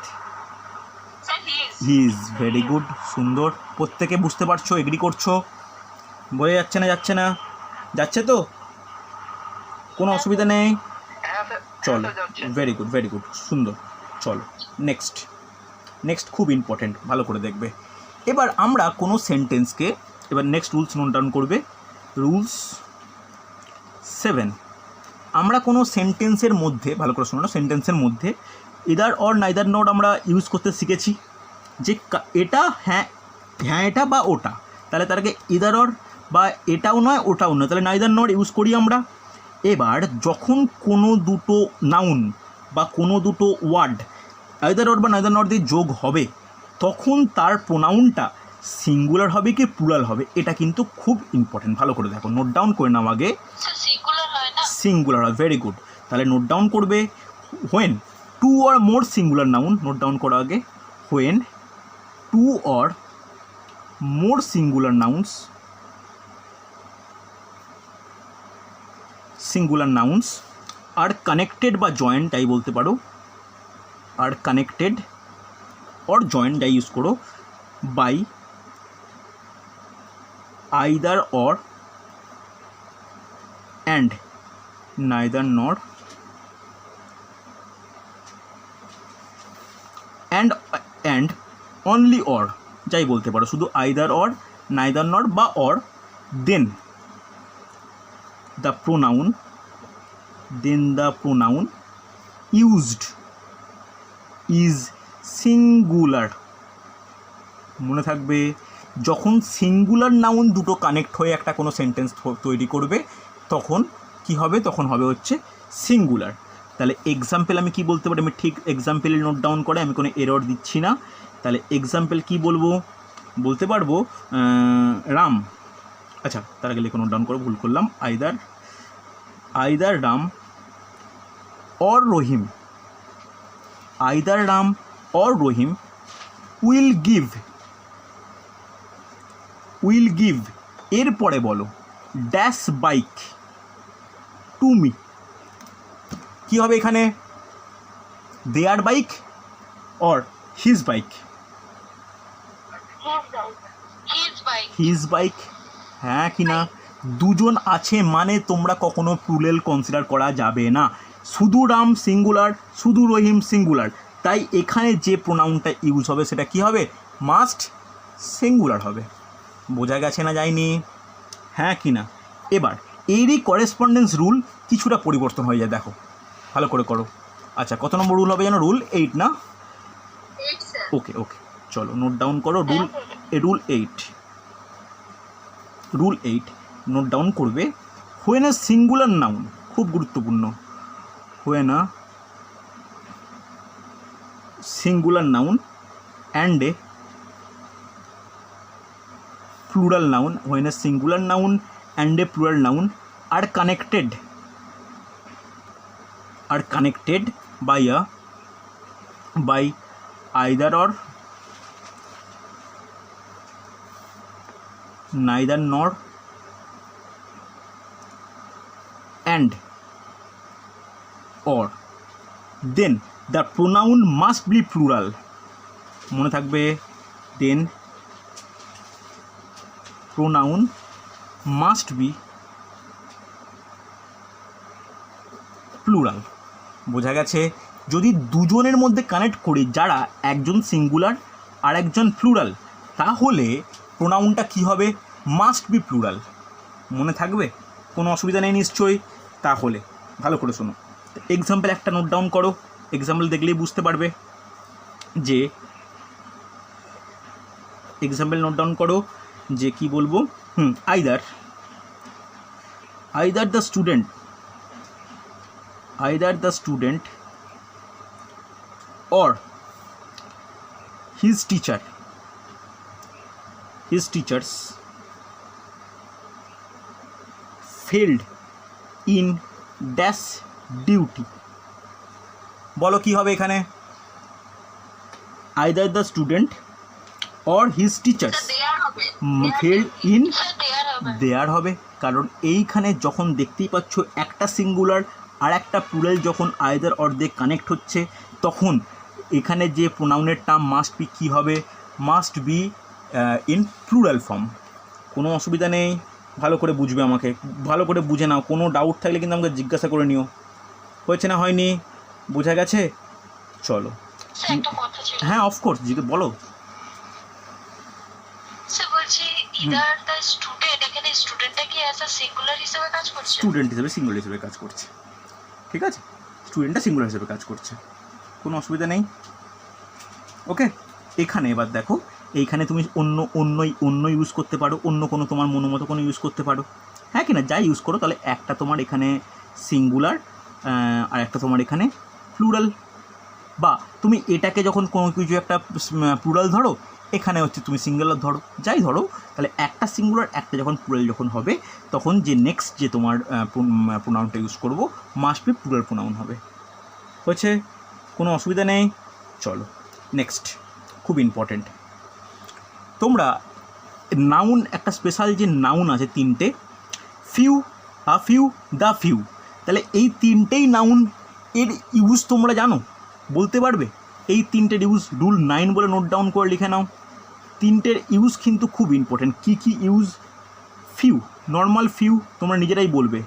হিজ, ভেরি গুড, সুন্দর। প্রত্যেকে বুঝতে পারছো, এগ্রি করছো? বোঝা যাচ্ছে না? যাচ্ছে না? যাচ্ছে তো? কোনো অসুবিধা নেই? চলো, ভেরি গুড, ভেরি গুড, সুন্দর। চলো নেক্সট। নেক্সট খুব ইম্পর্টেন্ট, ভালো করে দেখবে। এবার আমরা কোনো সেন্টেন্সকে, এবার নেক্সট রুলস নোট ডাউন করবে। রুলস 7, আমরা কোনো সেন্টেন্সের মধ্যে, ভালো করে শোনো, সেন্টেন্সের মধ্যে ইদার অর নাইদার নট আমরা ইউজ করতে শিখেছি। যে এটা হ্যাঁ, হ্যাঁ এটা বা ওটা, তাহলে তার আগে ইদার অর, বা এটাও নয় ওটাও নয়, তাহলে নাইদার নট ইউজ করি আমরা। এবার যখন কোনো দুটো নাউন বা কোনো দুটো ওয়ার্ড আইদার অর বা নাইদার নট দিয়ে যোগ হবে, তখন তার প্রোনাউনটা সিঙ্গুলার হবে কি প্লুরাল হবে, এটা কিন্তু খুব ইম্পর্টেন্ট। ভালো করে দেখো, নোট ডাউন করে নাও আগে। সিঙ্গুলার হয় না? সিঙ্গুলার হয়, ভেরি গুড। তাহলে নোট ডাউন করবে, when two or more singular noun, note down করো আগে। When two or more singular nouns, singular nouns are connected বা জয়েন্ট তাই বলতে পারো, আর কানেক্টেড অর জয়েন্ট যাই ইউজ করো, by either or and neither not and only or যাই বলতে পারো, শুধু আইদার অর, নাইদার নট বা or, then the pronoun used is singular। মনে থাকবে, যখন সিঙ্গুলার নাউন দুটো কানেক্ট হয়ে একটা কোনো সেন্টেন্স তৈরি করবে, তখন কি হবে? তখন হবে হচ্ছে সিঙ্গুলার। তাহলে এক্সাম্পল আমি কি বলতে পারি? আমি ঠিক এক্সাম্পল নোট ডাউন করে, আমি কোনো এরর দিচ্ছি না। তাহলে এক্সাম্পল কি বলবো? বলতে পারবো রাম। আচ্ছা, তার আগে লিখে নোট ডাউন করে, ভুল করলাম। Either Ram or Rahim, either Ram or Rahim will give, এরপরে বলো ড্যাশ বাইক টু মি। কী হবে এখানে? Their bike or his bike? His bike, হ্যাঁ কি না? দুজন আছে মানে তোমরা কখনো প্লুরাল কনসিডার করা যাবে না। শুধু রাম সিঙ্গুলার, শুধু রহিম সিঙ্গুলার, তাই এখানে যে প্রোনাউনটা ইউজ হবে সেটা কি হবে? মাস্ট সিঙ্গুলার হবে। বোঝা গেছে না যায়নি? হ্যাঁ কি না? এবার এরই করেসপন্ডেন্স রুল কিছুটা পরিবর্তন হয়ে যায়, দেখো ভালো করে করো। আচ্ছা, কত নম্বর রুল হবে যেন? রুল 8 না? ওকে ওকে, চলো নোট ডাউন করো। রুল 8 নোট ডাউন করবে। হোয়েন এ সিঙ্গুলার নাউন, খুব গুরুত্বপূর্ণ, when a singular noun and a plural noun, when a singular noun and a plural noun are connected by either or, neither nor and or, then the pronoun must be plural। মনে থাকবে, then pronoun must be plural। বোঝা গেছে? যদি দুজনের মধ্যে connect করি, যারা একজন সিঙ্গুলার আর একজন প্লুরাল, তাহলে প্রোনাউনটা কি হবে? Must be plural. মনে থাকবে? কোনো অসুবিধা নেই নিশ্চয়ই? তাহলে ভালো করে শোনো, এক্সাম্পল একটা নোট ডাউন করো। এক্সাম্পল দেখলেই বুঝতে পারবে যে, এক্সাম্পল নোট ডাউন করো যে কি বলবো। Either the student or his teachers failed in dash duty। বলো কি হবে এখানে? either the student or his teachers failed in দেয়ার হবে, কারণ এইখানে যখন দেখতেই পাচ্ছ একটা সিঙ্গুলার আর একটা প্লুরাল যখন আইদার অর দিয়ে কানেক্ট হচ্ছে, তখন এখানে যে প্রোনাউনের টার্ম মাস্ট বি কী হবে, must be in plural form. কোনো অসুবিধা নেই, ভালো করে বুঝবে, আমাকে ভালো করে বুঝে নাও, কোনো ডাউট থাকলে কিন্তু আমাকে জিজ্ঞাসা করে নিও। হয়েছে না হয়নি, বোঝা গেছে? চলো। স্যার একটা কথা ছিল। হ্যাঁ অফকোর্স, বলো। স্যার বলছি ইদার দ্য স্টুডেন্ট, এখানে স্টুডেন্টটা কি অ্যাজ আ সিঙ্গুলার হিসেবে কাজ করছে? স্টুডেন্ট হিসেবে সিঙ্গুলার হিসেবে কাজ করছে, ঠিক আছে, স্টুডেন্টটা সিঙ্গুলার হিসেবে কাজ করছে, কোনো অসুবিধা নেই। ওকে, এখানে এবার দেখো, এইখানে তুমি অন্য ইউজ করতে পারো, অন্য কোনো তোমার মতো কোনো ইউজ করতে পারো, হ্যাঁ কি না, যাই ইউজ করো, তাহলে একটা তোমার এখানে সিঙ্গুলার আর একটা তোমার এখানে প্লুরাল। বা তুমি এটাকে যখন কোনো কিছু একটা প্লুরাল ধরো, এখানে হচ্ছে তুমি সিঙ্গুলার ধরো, যাই ধরো, তাহলে একটা সিঙ্গুলার একটা যখন প্লুরাল যখন হবে, তখন যে নেক্সট যে তোমার প্রোনাউনটা ইউজ করবো মাস্ট বি প্লুরাল প্রোনাউন হবে। হয়েছে, কোনো অসুবিধা নেই। চলো নেক্সট, খুব ইম্পর্টেন্ট, তোমরা নাউন একটা স্পেশাল যে নাউন আছে তিনটে, few, a few, the few, তাহলে এই তিনটেই নাউন, এর ইউজ তোমরা জানো, বলতে পারবে? এই তিনটের ইউজ রুল 9 বলে নোট ডাউন করে লিখে নাও। তিনটের ইউজ কিন্তু খুব ইম্পর্টেন্ট। কী কী ইউজ? ফিউ, নর্মাল ফিউ তোমরা নিজেরাই বলবে,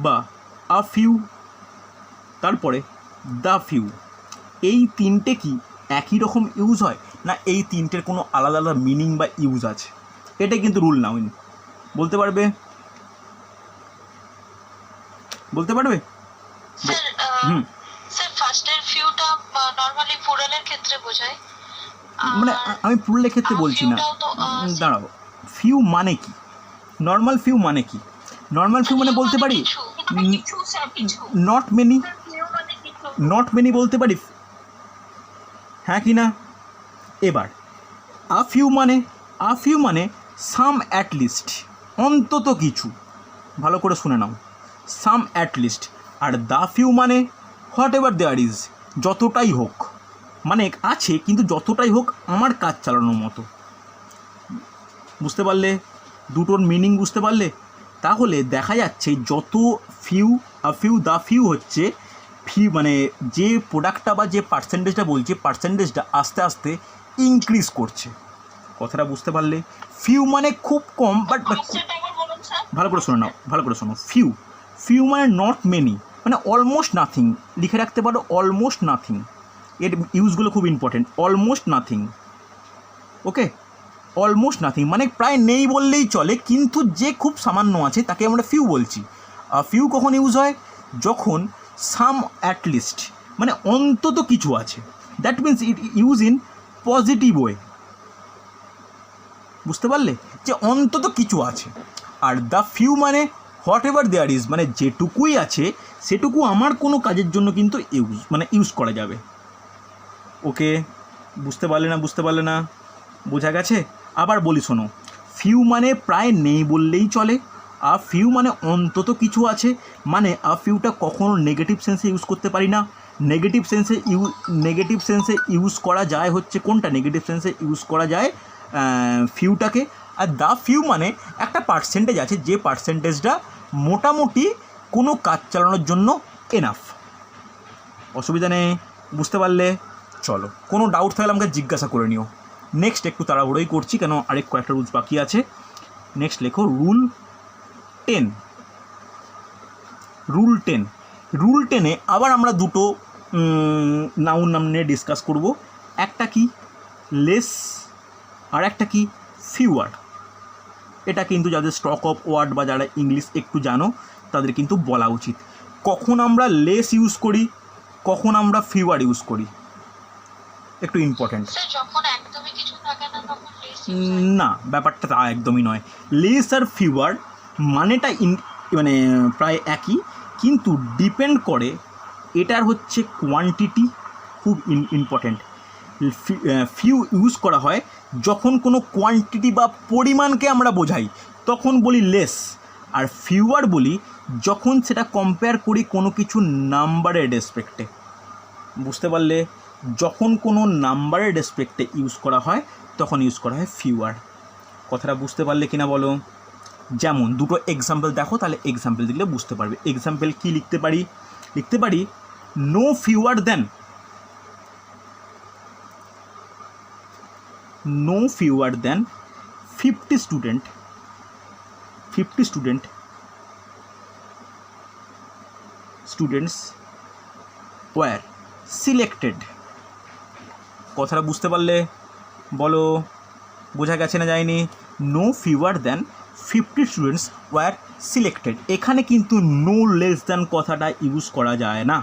বা আ ফিউ, তারপরে দ্য ফিউ। এই তিনটে কি একই রকম ইউজ হয়, না এই তিনটের কোনো আলাদা আলাদা মিনিং বা ইউজ আছে? এটা কিন্তু রুল নাউন, বলতে পারবে? বলতে পারবে? স্যার স্যার ফার্স্টের ফিউটা নরমালি প্লুরালের ক্ষেত্রে বোঝায়, মানে আমি প্লুরালের ক্ষেত্রে বলছি না, দাঁড়াও, ফিউ মানে কি, নর্মাল ফিউ মানে কি? নর্মাল ফিউ মানে বলতে পারি নট মেনি, নট মেনি বলতে পারি, হ্যাঁ কি না? এবার আ ফিউ মানে সাম অ্যাট লিস্ট, অন্তত কিছু, ভালো করে শুনে নাও, সাম অ্যাট লিস্ট। আর দ্য ফিউ মানে হোয়াট এভার দেয়ার ইজ, যতটাই হোক, মানে আছে কিন্তু যতটাই হোক আমার কাজ চালানোর মতো। বুঝতে পারলে? দুটোর মিনিং বুঝতে পারলে? তাহলে দেখা যাচ্ছে যত few, a few, the few হচ্ছে ফিউ মানে যে প্রোডাক্টটা বা যে পার্সেন্টেজটা বলছে, পার্সেন্টেজটা আস্তে আস্তে ইনক্রিজ করছে। কথাটা বুঝতে পারলে? ফিউ মানে খুব কম, বাট ভালো করে শোনো নাও, ভালো করে শোনো। ফিউ মানে নট মেনি, মানে অলমোস্ট নাথিং, লিখে রাখতে পারো অলমোস্ট নাথিং। এর ইউজগুলো খুব ইম্পর্টেন্ট, অলমোস্ট নাথিং। ওকে, অলমোস্ট নাথিং মানে প্রায় নেই বললেই চলে, কিন্তু যে খুব সামান্য আছে তাকে আমরা ফিউ বলছি। ফিউ কখন ইউজ হয়? যখন সাম অ্যাট লিস্ট মানে অন্তত কিছু আছে, that means it use in positive way. বুঝতে পারলে? যে অন্তত কিছু আছে। আর দ্য ফিউ মানে হোয়াট এভার দেয়ার ইজ, মানে যেটুকুই আছে সেটুকু আমার কোনো কাজের জন্য কিন্তু ইউজ করা যাবে। ওকে, বুঝতে পারলে না? বোঝা গেছে? আবার বলি শোনো, ফিউ মানে প্রায় নেই বললেই চলে, আর ফিউ মানে অন্তত কিছু আছে, মানে আ ফিউটা কখনো নেগেটিভ সেন্সে ইউজ করতে পারি না। নেগেটিভ সেন্সে ইউজ করা যায় হচ্ছে কোনটা? নেগেটিভ সেন্সে ইউজ করা যায় ফিউটাকে। আর দ্য ফিউ মানে একটা পার্সেন্টেজ আছে, যে পার্সেন্টেজটা মোটামুটি কোনো কাজ চালানোর জন্য এনাফ। অসুবিধা নেই, বুঝতে পারলে? চলো, কোনো ডাউট থাকলে আমাকে জিজ্ঞাসা করে নিও। নেক্সট একটু তাড়াহুড়োই করছি, কেন আরেক কয়েকটা রুলস বাকি আছে। নেক্সট লেখো রুল 10। রুল 10-এ আবার আমরা দুটো নাউন নাম নিয়ে ডিসকাস করব। একটা কি লেস, আর একটা কি ফিউয়ার। এটা কিন্তু যাদের স্টক অফ ওয়ার্ড বা যারা ইংলিশ একটু জানো তাদের কিন্তু বলা উচিত, কখন আমরা লেস ইউজ করি, কখন আমরা ফিউয়ার ইউজ করি, একটু ইম্পর্ট্যান্ট। না, ব্যাপারটা তা একদমই নয়। লেস আর ফিউয়ার মানেটা মানে প্রায় একই, কিন্তু ডিপেন্ড করে এটার হচ্ছে কোয়ান্টিটি, খুব ইম্পর্ট্যান্ট। ফিউ ইউজ করা হয় যখন কোনো কোয়ান্টিটি বা পরিমাণকে আমরা বোঝাই, তখন বলি লেস। আর ফিউয়ার বলি যখন সেটা কম্পেয়ার করি কোনো কিছু নাম্বারের রেসপেক্টে। বুঝতে পারলে? যখন কোনো নাম্বারের রেসপেক্টে ইউজ করা হয় তখন ইউজ করা হয় ফিউয়ার। কথাটা বুঝতে পারলে কিনা বলো? যেমন দুটো এক্সাম্পল দেখো, তাহলে এক্সাম্পল দিলে বুঝতে পারবে। এক্সাম্পল কি লিখতে পারি? No fewer then, no fewer than 50 students were selected. কথাটা বুঝতে পারলে বলো, বোঝা গেছে না যায়নি? No fewer than 50 students were selected, এখানে কিন্তু নো লেস দ্যান কথাটা ইউজ করা যায় না।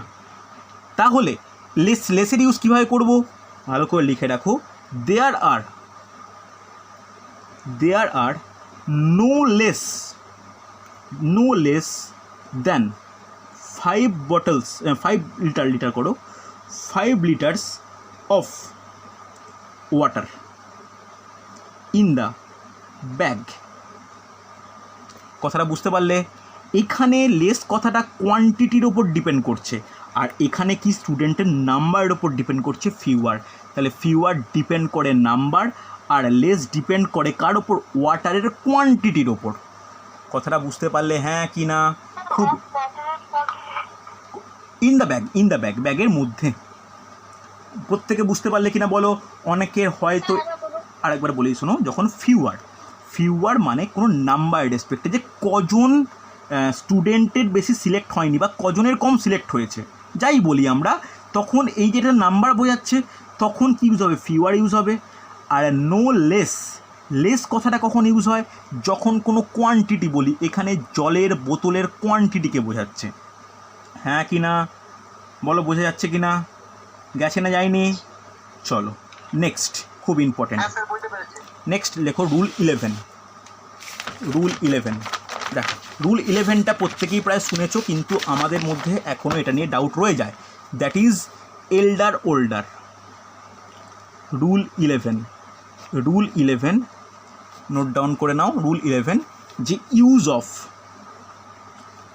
তাহলে লেসের ইউজ কীভাবে করব? ভালো করে লিখে রাখো, there are no less than 5 liters of water in the bag. কথাটা বুঝতে পারলে? এখানে লেস কথাটা কোয়ান্টিটির ওপর ডিপেন্ড করছে, আর এখানে কি স্টুডেন্টের নাম্বারের ওপর ডিপেন্ড করছে, ফিওয়ার। তাহলে ফিওয়ার ডিপেন্ড করে নাম্বার, আর লেস ডিপেন্ড করে কার ওপর? ওয়াটারের কোয়ান্টিটির ওপর। কথাটা বুঝতে পারলে? হ্যাঁ কি না? খুব ইন দ্য ব্যাগ, ব্যাগের মধ্যে। প্রত্যেকে বুঝতে পারলে কিনা বলো? অনেকের হয়তো আরেকবার বলি শোনো, যখন ফিওয়ার মানে কোনো নাম্বারের রেসপেক্টে, যে কজন স্টুডেন্টের বেশি সিলেক্ট হয়নি বা কজনের কম সিলেক্ট হয়েছে, যাই বলি আমরা, তখন এই যেটা নাম্বার বোঝাচ্ছে, তখন কী ইউজ হবে? ফিওয়ার ইউজ হবে। আর নো লেস কথাটা কখন ইউজ হয়? যখন কোনো কোয়ান্টিটি বলি, এখানে জলের বোতলের কোয়ান্টিটিকে বোঝাচ্ছে। হ্যাঁ কি না বলো? বোঝা যাচ্ছে কি না? গেছে না যায়নি? চলো নেক্সট, খুব ইম্পর্টেন্ট। নেক্সট লেখো রুল 11। দেখো রুল 11টা প্রত্যেকেই প্রায় শুনেছো, কিন্তু আমাদের মধ্যে এখনও এটা নিয়ে ডাউট রয়ে যায়। That is এল্ডার older. Rule 11 note down করে নাও। রুল 11, যে ইউজ অফ,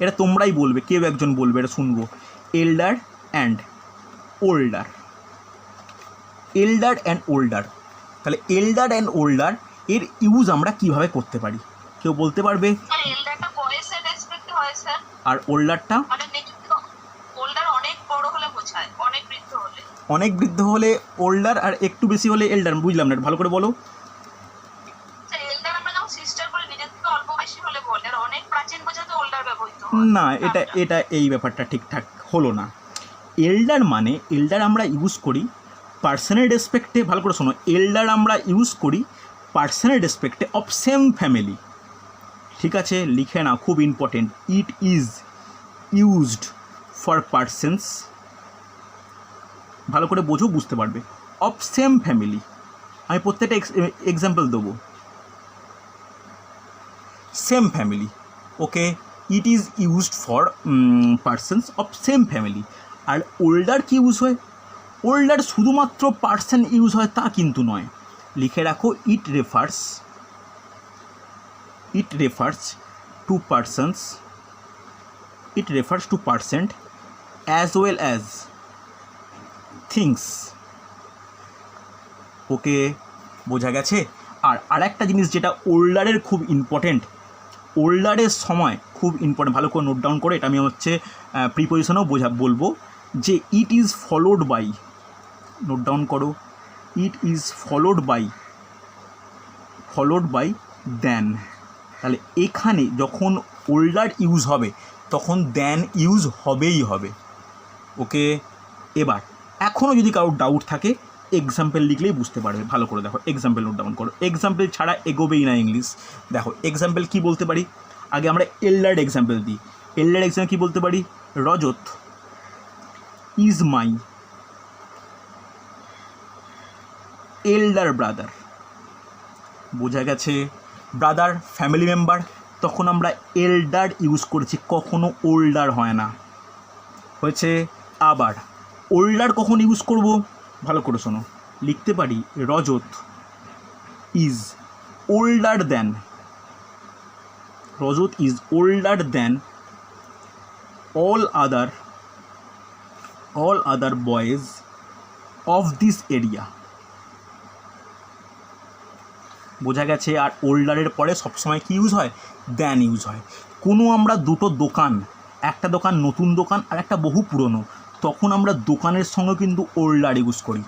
এটা তোমরাই বলবে, কেউ একজন বলবে, এটা শুনবো। এল্ডার অ্যান্ড ওল্ডার। তাহলে এল্ডার অ্যান্ড ওল্ডার এর ইউজ আমরা কিভাবে করতে পারি? কেউ বলতে পারবে? আর ওল্ডারটা? অনেক বৃদ্ধ হলে ওল্ডার, আর একটু বেশি হলে এল্ডার। বুঝলাম না, ভালো করে বলো। না, এটা এই ব্যাপারটা ঠিকঠাক হলো না। এল্ডার আমরা ইউজ করি পার্সনের রেসপেক্টে। ভালো করে শোনো, এল্ডার আমরা ইউজ করি পার্সনের রেসপেক্টে অফ সেম ফ্যামিলি। ঠিক আছে, লিখে নাও, খুব important. It is used for persons, ভালো করে বোঝো, বুঝতে পারবে, অফ সেম ফ্যামিলি। আমি প্রত্যেকটা এক্সাম্পল দেবো। Same family, okay. It is used for persons of same family. আর ওল্ডার কি ইউজ হয়? ওল্ডার শুধুমাত্র পার্সন ইউজ হয় তা কিন্তু নয়। লিখে রাখো, it refers to person as well as things. Okay, বোঝা গেছে? আর আরেকটা জিনিস যেটা ওল্ডারের খুব ইম্পর্টেন্ট, ওল্ডারের সময় খুব ইম্পর্টেন্ট, ভালো করে নোট ডাউন করে, এটা আমি প্রিপোজিশনেও বলবো, যে it is followed by, note down করো, it is followed by than. তাহলে এখানে যখন ওল্ডার ইউজ হবে তখন দেন ইউজ হবেই হবে। ওকে, এবার এখনও যদি কারোর ডাউট থাকে এক্সাম্পল লিখলেই বুঝতে পারবে। ভালো করে দেখো, এক্সাম্পল নোট ডাউন করো। এক্সাম্পল ছাড়া এগোবেই না ইংলিশ। দেখো এক্সাম্পল কী বলতে পারি? আগে আমরা এল্ডার এক্সাম্পল দিই। এল্ডার এক্সাম্পল কী বলতে পারি? Rajat is my elder brother. বোঝা গেছে? ব্রাদার ফ্যামিলি মেম্বার, তখন আমরা এল্ডার ইউজ করেছি, কখনো ওল্ডার হয় না। হয়েছে? আবার ওল্ডার কখন ইউজ করব? ভালো করে শোনো, লিখতে পারি Rajat is older than all other boys of this area। বোঝা গেছে? আর ওল্ডারের পরে সবসময় কী ইউজ হয়? দেন ইউজ হয়। কোনো আমরা দুটো দোকান, একটা দোকান নতুন দোকান আর একটা বহু পুরনো, তখন আমরা দোকানের সঙ্গে কিন্তু ওল্ডার ইউজ করি।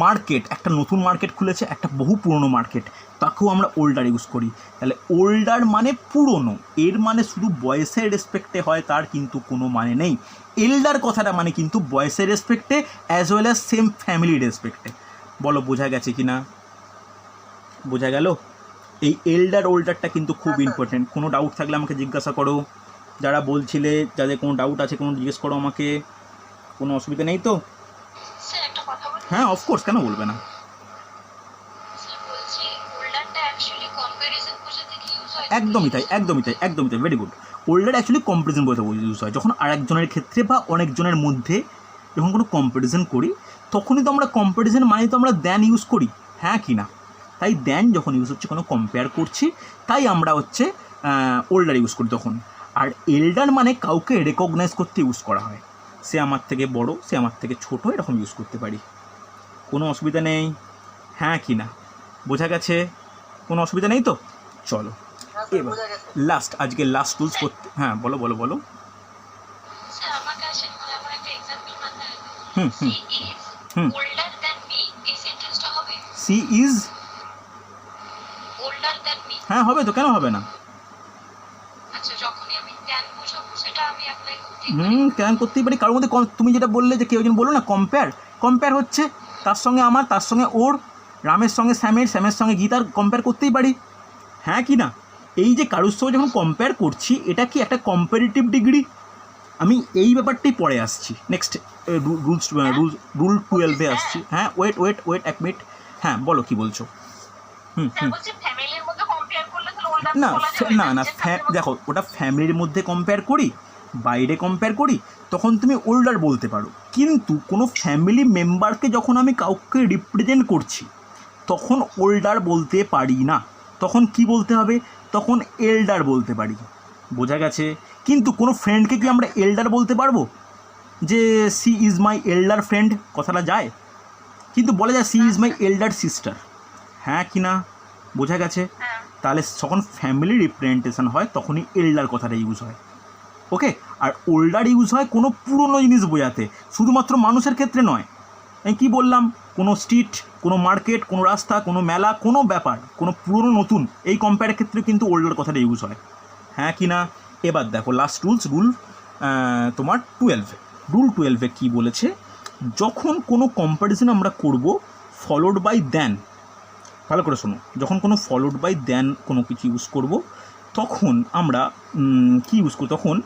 মার্কেট, একটা নতুন মার্কেট খুলেছে, একটা বহু পুরনো মার্কেট, তাকেও আমরা ওল্ডার ইউজ করি। তাহলে ওল্ডার মানে পুরনো, এর মানে শুধু বয়সের রেসপেক্টে হয় তার কিন্তু কোনো মানে নেই। এল্ডার কথাটা মানে কিন্তু বয়সের রেসপেক্টে অ্যাজ ওয়েল অ্যাজ সেম ফ্যামিলির রেসপেক্টে। বলো বোঝা গেছে কি না? বোঝা গেল? এই এল্ডার ওল্ডারটা কিন্তু খুব ইম্পর্টেন্ট। কোনো ডাউট থাকলে আমাকে জিজ্ঞাসা করো, যারা বলছিলে যাদের কোনো ডাউট আছে কোনো জিজ্ঞেস করো আমাকে, কোনো অসুবিধা নেই তো? স্যার একটা কথা বলি। হ্যাঁ অফকোর্স, কেন বলবে না। স্যার বলছি ওল্ডারটা অ্যাকচুয়ালি কম্প্যারিজন বোঝাতে কি ইউজ হয়? একদমই তাই, একদমই তাই, একদমই তাই, very good. Older actually comparison বলতে ইউজ হয় যখন আরেকজনের ক্ষেত্রে বা অনেকজনের মধ্যে যখন কোনো কম্পারিজন করি, তখনই তো আমরা কম্পারিজন মানে তো আমরা দ্যান ইউজ করি, হ্যাঁ কি না? তাই দ্যান যখন ইউজ হচ্ছে কোনো কম্পেয়ার করছি, তাই আমরা হচ্ছে ওল্ডার ইউজ করি তখন। আর এল্ডার মানে কাউকে রেকগনাইজ করতে ইউজ করা হয়, সে আমার থেকে বড়, সে আমার থেকে ছোট, এরকম ইউজ করতে পারি। কোনো অসুবিধা নেই, হ্যাঁ কি না? বোঝা গেছে? কোনো অসুবিধা নেই তো? চলো এবার লাস্ট, আজকে লাস্ট টুলস করতে, হ্যাঁ বলো বলো বলো। স্যার আমার কাছে আমার একটা এক্সাম্পল মাথায় hmm she hmm is hmm older than me, এই সেন্টেন্সটা হবে she is, older than me। হ্যাঁ হবে তো, কেন হবে না? আচ্ছা যখনই আমি than বোঝাবো সেটা আমি অ্যাপ্লাই করতেই পারি। কেন করতেই পারি, কারোর মধ্যে তুমি যেটা বললে যে কেউ একজন বললো না কম্পেয়ার, কম্পেয়ার হচ্ছে তার সঙ্গে আমার, তার সঙ্গে ওর, রামের সঙ্গে শ্যামের, শ্যামের সঙ্গে গীতার কম্পেয়ার করতেই পারি, হ্যাঁ কি না? এই যে কারোর সঙ্গে যখন কম্পেয়ার করছি, এটা কি একটা কম্পারেটিভ ডিগ্রি? আমি এই ব্যাপারটাই পরে আসছি, নেক্সট রুল 12-এ আসছি। হ্যাঁ ওয়েট ওয়েট ওয়েট এক মিনিট, হ্যাঁ বলো কি বলছো? হুম স্যার হুম বলছি ফ্যামিলির মধ্যে কম্পেয়ার করলে তাহলে older না বলা যাবে না না, দেখো ওটা ফ্যামিলির মধ্যে কম্পেয়ার করি, বাইরে কম্পেয়ার করি, তখন তুমি ওল্ডার বলতে পারো। কিন্তু কোনো ফ্যামিলি মেম্বারকে যখন আমি কাউকে রিপ্রেজেন্ট করছি, তখন ওল্ডার বলতে পারি না, তখন কি বলতে হবে? তখন এল্ডার বলতে পারি। বোঝা গেছে? কিন্তু কোনো ফ্রেন্ডকে কি আমরা এল্ডার বলতে পারবো যে she is my elder friend? কথাটা যায়? কিন্তু বলা যায় she is my elder sister, হ্যাঁ কি না? বোঝা গেছে? হ্যাঁ তাহলে যখন ফ্যামিলি রিপ্রেজেন্টেশন হয় তখনই এল্ডার কথাটা ইউজ হয়, ওকে? আর ওল্ডার ইউজ হয় কোনো পুরনো জিনিস বোঝাতে, শুধুমাত্র মানুষের ক্ষেত্রে নয়। আমি কী বললাম? কোনো স্ট্রিট, কোনো মার্কেট, কোনো রাস্তা, কোনো মেলা, কোনো ব্যাপার, কোনো পুরনো নতুন, এই কম্পেয়ারের ক্ষেত্রে কিন্তু ওল্ডার কথাটা ইউজ হয়, হ্যাঁ কি না? এবার দেখো লাস্ট রুল তোমার 12, রুল 12-এ কী বলেছে? যখন কোনো কম্প্যারিজন আমরা করব ফলোড বাই দ্যান, ভালো করে শোনো, যখন কোনো ফলোড বাই দ্যান কোনো কিছু ইউজ করব, তখন আমরা কি ইউজ করি? তখন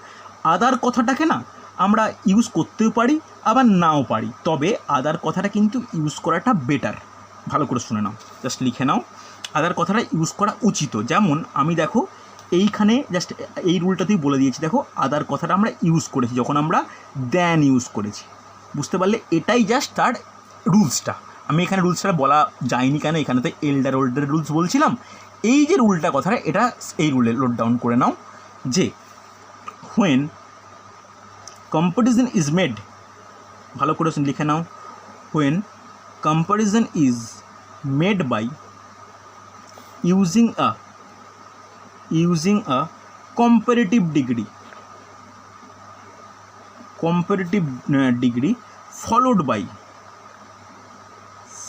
আদার কথাটাকে না আমরা ইউজ করতেও পারি আবার নাও পারি, তবে আদার কথাটা কিন্তু ইউজ করাটা বেটার। ভালো করে শুনে নাও, জাস্ট লিখে নাও, আদার কথাটা ইউজ করা উচিত। যেমন আমি দেখো এইখানে জাস্ট এই রুলটাতেই বলে দিয়েছি, দেখো আদার কথাটা আমরা ইউজ করেছি যখন আমরা দ্যান ইউজ করেছি, বুঝতে পারলে? এটাই জাস্ট তার রুলসটা। আমি এখানে রুলসটা বলা যায়নি কেন, এখানে তো এল্ডার ওল্ডার রুলস বলছিলাম। এই যে রুলটা কথাটা, এটা এই রুলে লোড ডাউন করে নাও যে হোয়েন কম্পারিজন ইজ মেড, ভালো করে লিখে নাও, when comparison is made by using a comparative degree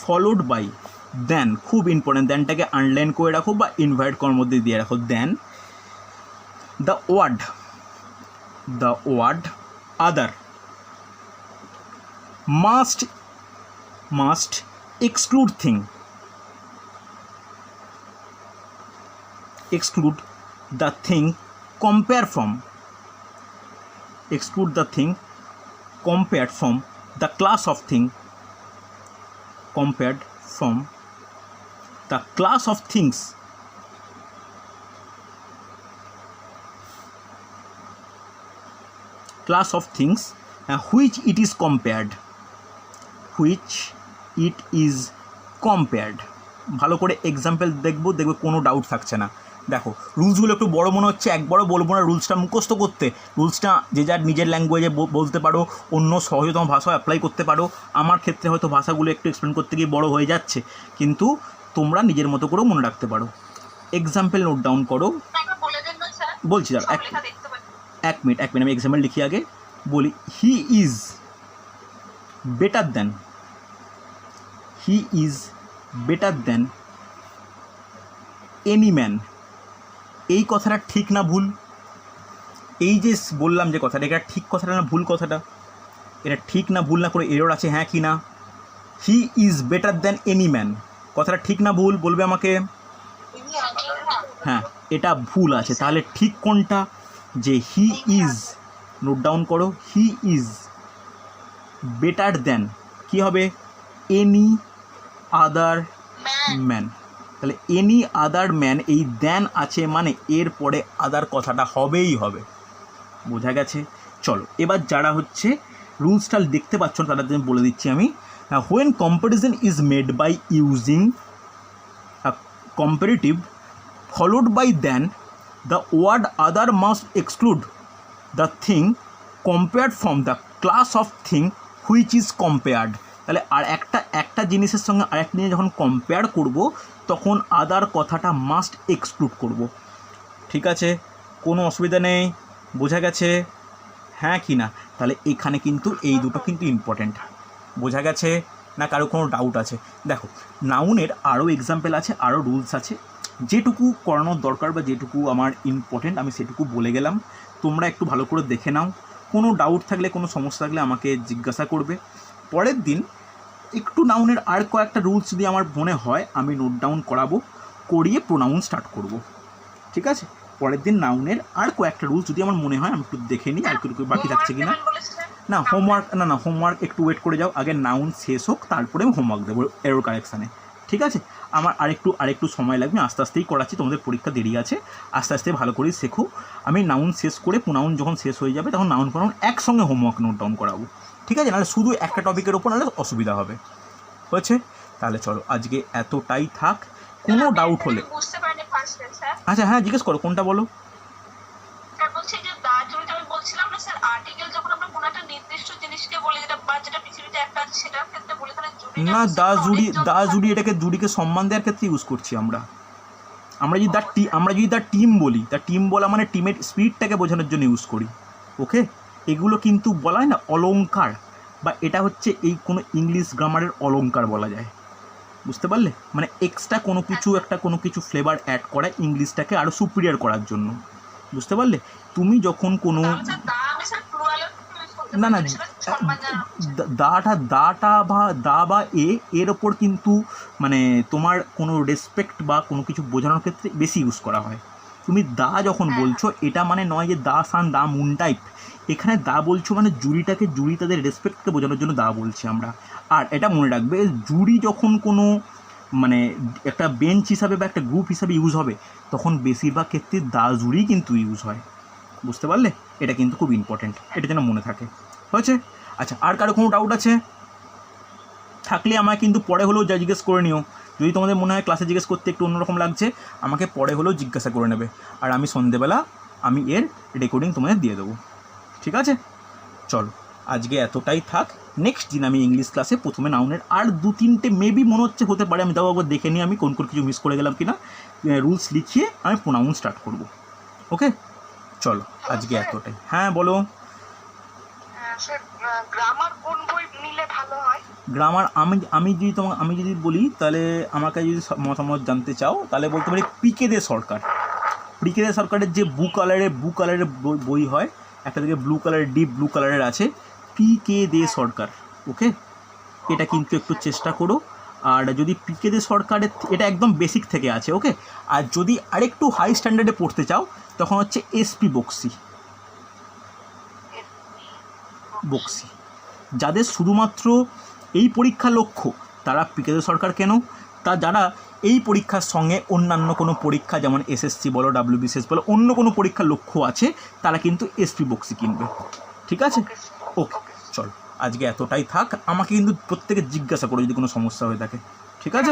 followed by then, খুব ইম্পর্টেন্ট, দ্যানটাকে আন্ডারলাইন করে রাখো বা ইনভার্ট করার মধ্যে দিয়ে রাখো, দেন the word other must exclude the thing compared from the class of thing compared from the class of things which it is compared, ভালো করে এক্সাম্পল দেখবে কোনো ডাউট থাকছে না। দেখো রুলসগুলো একটু বড় মনে হচ্ছে, একবারও বলবো না রুলসটা মুখস্থ করতে, রুলসটা যে যার নিজের ল্যাঙ্গুয়েজে বলতে পারো, অন্য সহজতম ভাষা অ্যাপ্লাই করতে পারো। আমার ক্ষেত্রে হয়তো ভাষাগুলো একটু এক্সপ্লেন করতে গিয়ে বড় হয়ে যাচ্ছে, কিন্তু তোমরা নিজের মতো করেও মনে রাখতে পারো। এক্সাম্পল নোট ডাউন করো, বলছি দাঁড়া এক মিনিট আমি এক্সাম্পল লিখি আগে, বলি he is better than he is better than any man, এই কথাটা ঠিক না ভুল? এই যে বললাম যে কথাটা, এটা ঠিক কথাটা না ভুল কথাটা? এটা ঠিক না ভুল না করে এরর আছে, হ্যাঁ কি না? He is better than any man, কথাটা ঠিক না ভুল বলবে আমাকে? হ্যাঁ, এটা ভুল আছে। তাহলে ঠিক কোনটা? যে হি ইজ, নোট ডাউন করো, হি ইজ বেটার দ্যান কী হবে? Any other man. তাহলে এনি আদার ম্যান, এই দ্যান আছে মানে এর পরে আদার কথাটা হবেই হবে। বোঝা গেছে? চলো এবার যারা হচ্ছে রুলসটা দেখতে পাচ্ছ না তাদের জন্য বলে দিচ্ছি আমি। When comparison is made by using comparative followed by then, the word other must exclude the thing compared from the class of thing which is compared. তাহলে আর একটা জিনিসের সঙ্গে আরেকটা জিনিস যখন কম্পেয়ার করব তখন আদার কথাটা মাস্ট এক্সক্লুড করব। ঠিক আছে, কোনো অসুবিধা নেই, বোঝা গেছে? হ্যাঁ কি না? তাহলে এখানে কিন্তু এই দুটো কিন্তু ইম্পর্টেন্ট। বোঝা গেছে না? কারো কোনো ডাউট আছে? দেখো, নাউনের আরও এক্সাম্পল আছে, আরও রুলস আছে, যেটুকু করানোর দরকার বা যেটুকু আমার ইম্পর্টেন্ট আমি সেটুকু বলে গেলাম। তোমরা একটু ভালো করে দেখে নাও, কোনো ডাউট থাকলে কোনো সমস্যা থাকলে আমাকে জিজ্ঞাসা করবে। পরের দিন একটু নাউনের আর কয়েকটা রুলস যদি আমার মনে হয় আমি নোট ডাউন করাবো, করিয়ে প্রোনাউন স্টার্ট করব। ঠিক আছে, পরের দিন নাউনের আর কয়েকটা রুলস যদি আমার মনে হয় আমি একটু দেখে নিই আর একটু বাকি থাকছে কি না। না হোমওয়ার্ক, না হোমওয়ার্ক একটু ওয়েট করে যাও, আগে নাউন শেষ হোক তারপরে আমি হোমওয়ার্ক দেবো এরর কারেকশানে। ঠিক আছে, আমার আরেকটু সময় লাগবে, আস্তে আস্তেই করাচ্ছি, তোমাদের পরীক্ষা দেরি আছে, আস্তে আস্তে ভালো করেই শেখো। আমি নাউন শেষ করে প্রোনাউন যখন শেষ হয়ে যাবে তখন নাউন প্রোনাউন একসঙ্গে হোমওয়ার্ক নোট ডাউন করাবো। ঠিক আছে, নাহলে শুধু একটা টপিকের ওপর নাহলে অসুবিধা হবে। হয়েছে? তাহলে চলো আজকে এতটাই থাক। কোনো ডাউট হলে আচ্ছা হ্যাঁ জিজ্ঞেস করো, কোনটা বলো? না দা জুড়ি এটাকে জুড়িকে সম্মান দেওয়ার ক্ষেত্রে ইউজ করছি আমরা যদি তার টিম বলি, তার টিম বলা মানে টিমের স্পিরিটটাকে বোঝানোর জন্য ইউজ করি। ওকে, এগুলো কিন্তু বলা হয় না অলংকার, বা এটা হচ্ছে এই কোনো ইংলিশ গ্রামারের অলংকার বলা যায়। বুঝতে পারলে? মানে এক্সট্রা কোনো কিছু ফ্লেভার অ্যাড করা ইংলিশটাকে আরও সুপিরিয়ার করার জন্য। বুঝতে পারলে? তুমি যখন কোনো না দাটা বা এর ওপর কিন্তু মানে তোমার কোনো রেসপেক্ট বা কোনো কিছু বোঝানোর ক্ষেত্রে বেশি ইউজ করা হয়। তুমি দা যখন বলছো এটা মানে নয় যে দা সান দা মুন টাইপ, এখানে দা বলছো মানে জুরি তাদের রেসপেক্টকে বোঝানোর জন্য দা বলছি আমরা। আর এটা মনে রাখবে, জুরি যখন কোনো মানে একটা বেঞ্চ হিসাবে বা একটা গ্রুপ হিসাবে ইউজ হবে তখন বেশিরভাগ ক্ষেত্রে দা জুরি কিন্তু ইউজ হয়। বুঝতে পারলে? এটা কিন্তু খুব ইম্পর্টেন্ট, এটা যেন মনে থাকে। হয়েছে? আচ্ছা, আর কারো কোনো ডাউট আছে থাকলে আমায় কিন্তু পরে হলেও যা জিজ্ঞেস করে নিও। যদি তোমাদের মনে হয় ক্লাসে জিজ্ঞেস করতে একটু অন্যরকম লাগছে আমাকে পরে হলেও জিজ্ঞাসা করে নেবে, আর আমি সন্ধেবেলা আমি এর রেকর্ডিং তোমাদের দিয়ে দেবো। ঠিক আছে, চলো আজকে এতটাই থাক। নেক্সট দিন আমি ইংলিশ ক্লাসে প্রথমে নাউনের আর 2-3টে মেবি মনে হচ্ছে হতে পারে, আমি তাও একবার দেখে নিই আমি কোন কিছু মিস করে গেলাম কিনা, রুলস লিখিয়ে আমি প্রোনাউন স্টার্ট করব। ওকে, চলো আজকে এতটাই। হ্যাঁ বলো। গ্রামার আমি যদি বলি তাহলে আমাকে যদি মতামত জানতে চাও তাহলে বলতে পারি পিকে দে সরকারের যে ব্লু কালারের বই হয়, একটা থেকে ব্লু কালারের ডিপ ব্লু কালারের আছে, পিকে দে সরকার। ওকে, এটা কিন্তু একটু চেষ্টা করো। আর যদি পিকে দে সরকারের, এটা একদম বেসিক থেকে আছে। ওকে, আর যদি আরেকটু হাই স্ট্যান্ডার্ডে পড়তে চাও তখন হচ্ছে এসপি বক্সি। যাদের শুধুমাত্র এই পরীক্ষা লক্ষ্য তারা পিকে দে সরকার কেন, তা যারা এই পরীক্ষার সঙ্গে অন্যান্য কোনো পরীক্ষা যেমন এসএসসি বলো, WBCS বলো, অন্য কোনো পরীক্ষার লক্ষ্য আছে তারা কিন্তু এসপি বক্সি কিনবে। ঠিক আছে? ওকে, চল আজকে এতটাই থাক। আমাকে কিন্তু প্রত্যেকে জিজ্ঞাসা করো যদি কোনো সমস্যা হয়ে থাকে। ঠিক আছে?